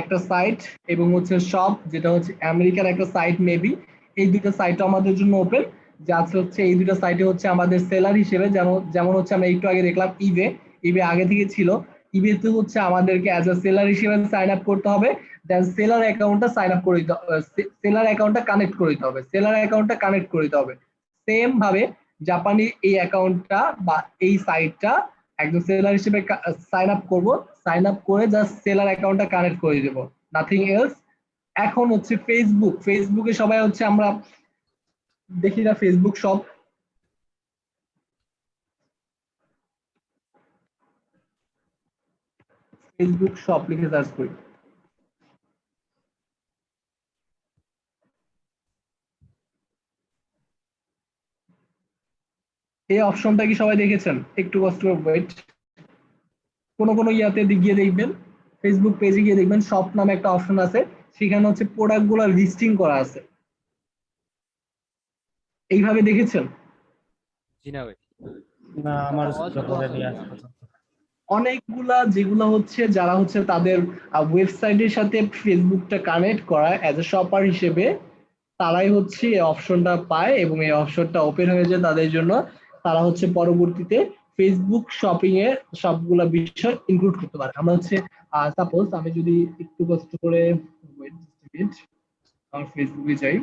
S1: একটা সাইট এবং হচ্ছে শপ যেটা হচ্ছে আমেরিকার একটা সাইট মেবি, এই দুটো সাইটও আমাদের জন্য ওপেন। যা হচ্ছে এই দুটো সাইটে হচ্ছে আমাদের সেলার হিসেবে, যেমন যেমন হচ্ছে আমরা একটু আগে দেখলাম ইবে, ইবে আগে থেকে ছিল। ইবেতে হচ্ছে আমাদেরকে অ্যাজ আ সেলার হিসেবে সাইন আপ করতে হবে, দেন সেলার অ্যাকাউন্টটা সাইন আপ করে দিতে হবে, সেলার অ্যাকাউন্টটা কানেক্ট করে দিতে হবে, সেলার অ্যাকাউন্টটা কানেক্ট করে দিতে হবে। সেম ভাবে জাপানি এই অ্যাকাউন্টটা বা এই সাইটটা একজন সেলার হিসেবে সাইন আপ করব, সাইন আপ করে জাস্ট সেলার অ্যাকাউন্টটা কানেক্ট করে দেব, নাথিং এলস। এখন হচ্ছে ফেসবুক, ফেসবুকে সবাই হচ্ছে আমরা দেখি না ফেসবুক শপ, ফেসবুক শপ লিখে সার্চ করি। এই অপশনটা কি সবাই দেখেছেন? একটু কষ্ট করে ওয়েট, কোনো কোনো ইয়াতে গিয়ে দেখবেন, ফেসবুক পেজে গিয়ে দেখবেন শপ নামে একটা অপশন আছে, সেখানে হচ্ছে প্রোডাক্ট গুলো লিস্টিং করা আছে। এইভাবে দেখেছেন?
S2: জি না ভাই।
S3: না, আমার চোখে পড়েনি আজ পর্যন্ত।
S1: অনেকগুলা যেগুলো হচ্ছে যারা হচ্ছে তাদের ওয়েবসাইটের সাথে ফেসবুকটা কানেক্ট করা অ্যাজ এ শপার হিসেবে, তারাই হচ্ছে এই অপশনটা পায় এবং এই অপশনটা ওপেন হয়ে যায় তাদের জন্য। তারা হচ্ছে পরবর্তীতে ফেসবুক শপিং এ সবগুলা বিষয় ইনক্লুড করতে পারে। আমরা হচ্ছে সাপোজ আমি যদি একটু কষ্ট করে wait just a minute, আমার ফেসবুকে যাই।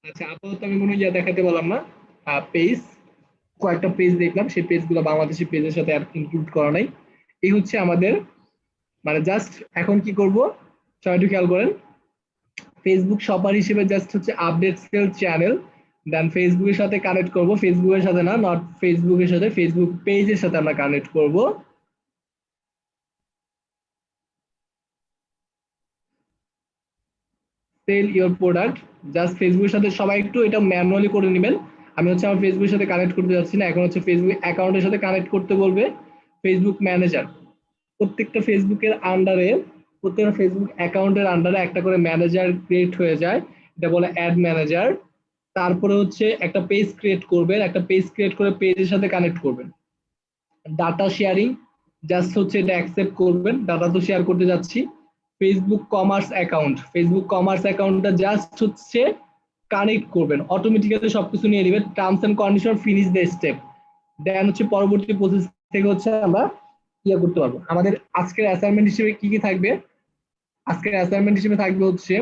S1: আচ্ছা, আপাতত আমি কোনো ইয়া দেখাতে বললাম না পেজ। কয়েকটা পেজ দেখলাম, সেই পেজগুলো বাংলাদেশি পেজের সাথে ইনক্লুড করা নাই। এই হচ্ছে আমাদের মানে জাস্ট এখন কি করব সবাই একটু খেয়াল করেন, ফেসবুক শপার হিসেবে জাস্ট হচ্ছে আপডেট সেল চ্যানেল, দেন ফেসবুকের সাথে কানেক্ট করব, ফেসবুকের সাথে না, নট ফেসবুকের সাথে, ফেসবুক পেজের সাথে আমরা কানেক্ট করব। সেল ইওর প্রোডাক্ট, জাস্ট ফেসবুকের সাথে সবাই একটু এটা ম্যানুয়ালি করে নেবেন। আমি হচ্ছে আমার ফেসবুকের সাথে কানেক্ট করতে যাচ্ছি না, এখন হচ্ছে ফেসবুক অ্যাকাউন্টের সাথে কানেক্ট করতে বলবে। ফেসবুক ম্যানেজার, প্রত্যেকটা ফেসবুকের আন্ডারে, প্রত্যেকটা ফেসবুক অ্যাকাউন্টের আন্ডারে একটা করে ম্যানেজার ক্রিয়েট হয়ে যায়, এটা বলে অ্যাড ম্যানেজার। তারপরে হচ্ছে একটা পেজ ক্রিয়েট করবেন, একটা পেজ ক্রিয়েট করে পেজের সাথে কানেক্ট করবেন। ডাটা শেয়ারিং, জাস্ট হচ্ছে এটা অ্যাকসেপ্ট করবেন, ডাটা তো শেয়ার করতে যাচ্ছি। Facebook commerce account, Facebook commerce অ্যাকাউন্টটা জাস্ট হচ্ছে কানেক্ট করবেন, অটোমেটিক্যালি সবকিছু নিয়ে নেবেন। Terms and condition, finish the step, then হচ্ছে পরবর্তী প্রসেস থেকে হচ্ছে আমরা ইয়ে করতে পারবো। আমাদের আজকের অ্যাসাইনমেন্ট হিসেবে কি কি থাকবে, আজকের অ্যাসাইনমেন্ট হিসেবে থাকবে হচ্ছে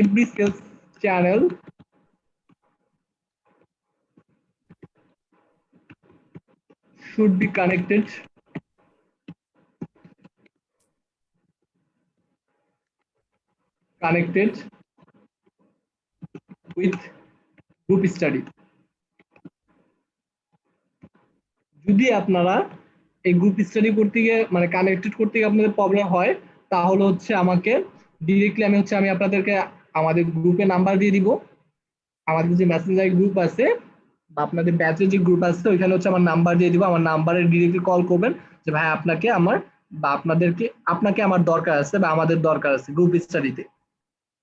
S1: every sales channel should be connected with group study। যদি আপনারা এই গ্রুপ স্টাডি করতে গিয়ে মানে কানেক্টেড করতে গিয়ে আপনাদের প্রবলেম হয়, তাহলে হচ্ছে আমাকে ডিরেক্টলি আমি আপনাদেরকে আমাদের গ্রুপে নাম্বার দিয়ে দিব। আমাদের যে মেসেঞ্জার গ্রুপ আছে বা আপনাদের ব্যাচের যে গ্রুপ আছে ওইখানে হচ্ছে আমার নাম্বার দিয়ে দিব, আমার নাম্বারে ডিরেক্টলি কল করবেন যে ভাই আপনাকে আমার বা আপনাকে আমার দরকার আছে বা আমাদের দরকার আছে গ্রুপ স্টাডিতে।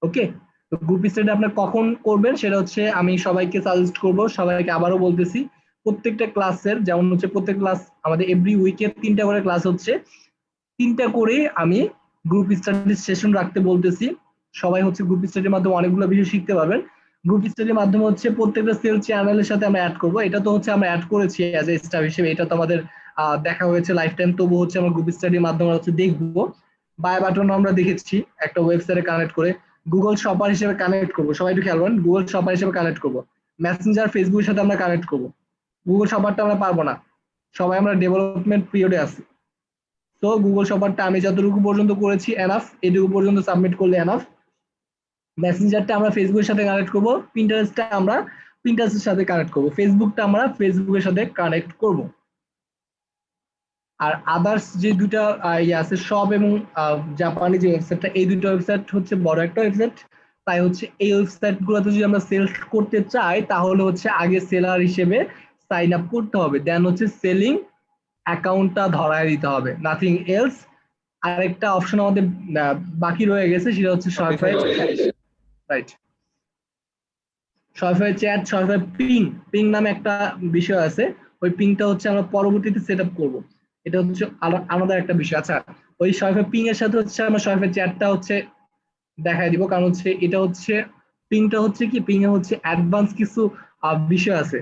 S1: ওকে, তো গ্রুপ স্টাডি আপনার কখন করবেন সেটা হচ্ছে আমি সবাইকে সাজেস্ট করব, সবাইকে আবারও বলতেছি, প্রত্যেকটা ক্লাসের যেমন হচ্ছে প্রত্যেক ক্লাস আমাদের এভরি উইকে 3টা করে ক্লাস হচ্ছে, 3টা করে আমি গ্রুপ স্টাডি সেশন রাখতে বলতেছি। সবাই হচ্ছে গ্রুপ স্টাডির মাধ্যমে অনেকগুলো বিষয় শিখতে পারবেন। গ্রুপ স্টাডির মাধ্যমে হচ্ছে প্রত্যেকটা সেল চ্যানেলের সাথে আমরা অ্যাড করব, এটা তো হচ্ছে আমরা অ্যাড করেছি অ্যাজ এ স্টাফ হিসেবে, এটা তো আমাদের দেখা হয়েছে লাইফ টাইম, তবু হচ্ছে আমরা গ্রুপ স্টাডির মাধ্যমে হচ্ছে দেখবো। বাই বাটন আমরা দেখেছি একটা ওয়েবসাইটে কানেক্ট করে, গুগল শপার হিসেবে কানেক্ট করবো, সবাই একটু খেয়াল করেন, গুগল শপার হিসেবে কানেক্ট করবো, মেসেঞ্জার ফেসবুকের সাথে আমরা কানেক্ট করবো। গুগল শপারটা আমরা পারবো না, সবাই আমরা ডেভেলপমেন্ট পিরিয়ডে আছি। তো গুগল শপারটা আমি যতটুকু পর্যন্ত করেছি এনাফ, এটুকু পর্যন্ত সাবমিট করলে এনাফ। মেসেঞ্জারটা আমরা ফেসবুকের সাথে কানেক্ট করব, পিন্টারেস্টটা আমরা পিন্টারেস্টের সাথে কানেক্ট করব, ফেসবুকটা আমরা ফেসবুকের সাথে কানেক্ট করব। আর আদার্স যে দুইটা ইয়ে আছে সব এবং জাপানি যে ওয়েবসাইটটা, এই দুটো ওয়েবসাইট হচ্ছে বড় একটা ওয়েবসাইট, তাই হচ্ছে এই ওয়েবসাইট গুলোতে যদি আমরা সেল করতে চাই তাহলে হচ্ছে আগে সেলার হিসেবে সাইন আপ করতে হবে, দেন হচ্ছে সেলিং অ্যাকাউন্টটা ধরায় দিতে হবে, নাথিং এলস। আরেকটা অপশন আমাদের বাকি রয়ে গেছে, সেটা হচ্ছে Shopify right, Shopify chat, Shopify ping নামে একটা বিষয় আছে, ওই পিংটা হচ্ছে আমরা পরবর্তীতে সেট আপ করবো, এটা হচ্ছে আলাদা একটা বিষয়। আচ্ছা, ওই শপিফাই পিং এর সাথে হচ্ছে আমরা শপিফাই চ্যাটটা হচ্ছে দেখাই দিব, কারণ হচ্ছে এটা হচ্ছে পিংটা হচ্ছে কি, পিং এ হচ্ছে অ্যাডভান্স কিছু বিষয় আছে,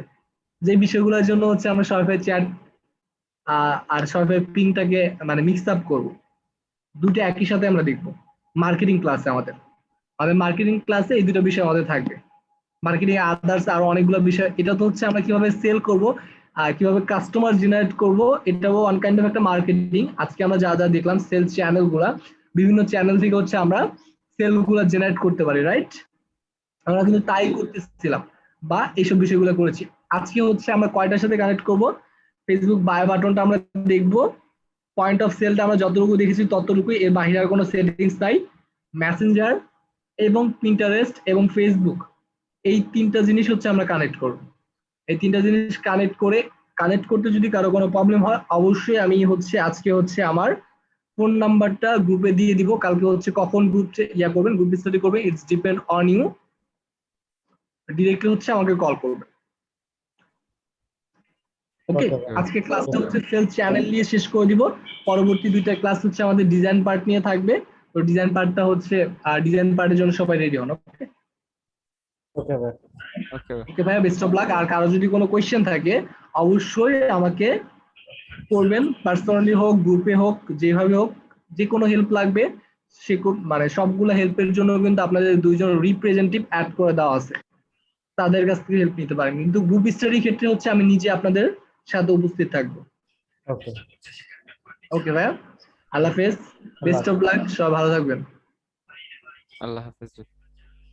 S1: যে বিষয়গুলোর জন্য হচ্ছে আমরা শপিফাই চ্যাট আর শপিফাই পিংটাকে মানে মিক্স আপ করবো, দুটো একই সাথে আমরা দেখবো মার্কেটিং ক্লাসে। আমাদের মার্কেটিং ক্লাসে এই দুটো বিষয় আমাদের থাকবে, মার্কেটিং আদার্স আরো অনেকগুলো বিষয়। এটা তো হচ্ছে আমরা কিভাবে সেল করব আর কিভাবে কাস্টমার জেনারেট করব, এটাও ওয়ান কাইন্ড অফ একটা মার্কেটিং। আজকে আমরা যা যা দেখলাম সেল চ্যানেল গুলা, বিভিন্ন চ্যানেল থেকে হচ্ছে আমরা সেল গুলা জেনারেট করতে পারি, রাইট? আমরা কিন্তু তাই করতেছিলাম বা এইসব বিষয়গুলো করেছি। আজকে হচ্ছে আমরা কয়টার সাথে কানেক্ট করব, ফেসবুক বাই বাটনটা আমরা দেখবো, পয়েন্ট অফ সেলটা আমরা যতটুকু দেখেছি ততটুকুই, এর বাইরে আর কোনো সেটিংস নাই। মেসেঞ্জার এবং পিন্টারেস্ট এবং ফেসবুক, এই 3টা জিনিস হচ্ছে আমরা কানেক্ট করব। এই 3টা জিনিস কানেক্ট করতে যদি কারো কোনো প্রবলেম হয় অবশ্যই আমি হচ্ছে আজকে হচ্ছে আমার ফোন নাম্বারটা গ্রুপে দিয়ে দিব, কালকে হচ্ছে কখন গ্রুপ করবেন, গ্রুপ স্টাডি করবেন, it's depend on you, directly হচ্ছে আমাকে কল করবেন। ওকে, আজকে ক্লাসটা হচ্ছে সেল চ্যানেল নিয়ে শেষ করে দিব, পরবর্তী 2টা ক্লাস হচ্ছে আমাদের ডিজাইন পার্ট নিয়ে থাকবে, তো ডিজাইন পার্টটা হচ্ছে ডিজাইন পার্টের জন্য সবাই রেডি হন। ওকে
S3: ওকে ভাই,
S2: ওকে
S1: ভাইয়া, বেস্ট অফ লাক। আর কারো যদি কোনো কোয়েশ্চেন থাকে অবশ্যই আমাকে করবেন, পার্সোনালি হোক গ্রুপে হোক যেভাবে হোক, যে কোনো হেল্প লাগবে মানে সবগুলো হেল্পের জন্য কিন্তু আপনাদের 2 জন রিপ্রেজেন্টেটিভ অ্যাড করে দেওয়া আছে, তাদের কাছ থেকে হেল্প নিতে পারেন। কিন্তু গ্রুপ স্টাডির ক্ষেত্রে হচ্ছে আমি নিজে আপনাদের সাথে উপস্থিত থাকবো।
S3: ওকে,
S1: ওকে ভাইয়া, আল্লাহ হাফেজ, বেস্ট অফ লাক, সবাই ভালো থাকবেন।
S2: আল্লাহ হাফেজ।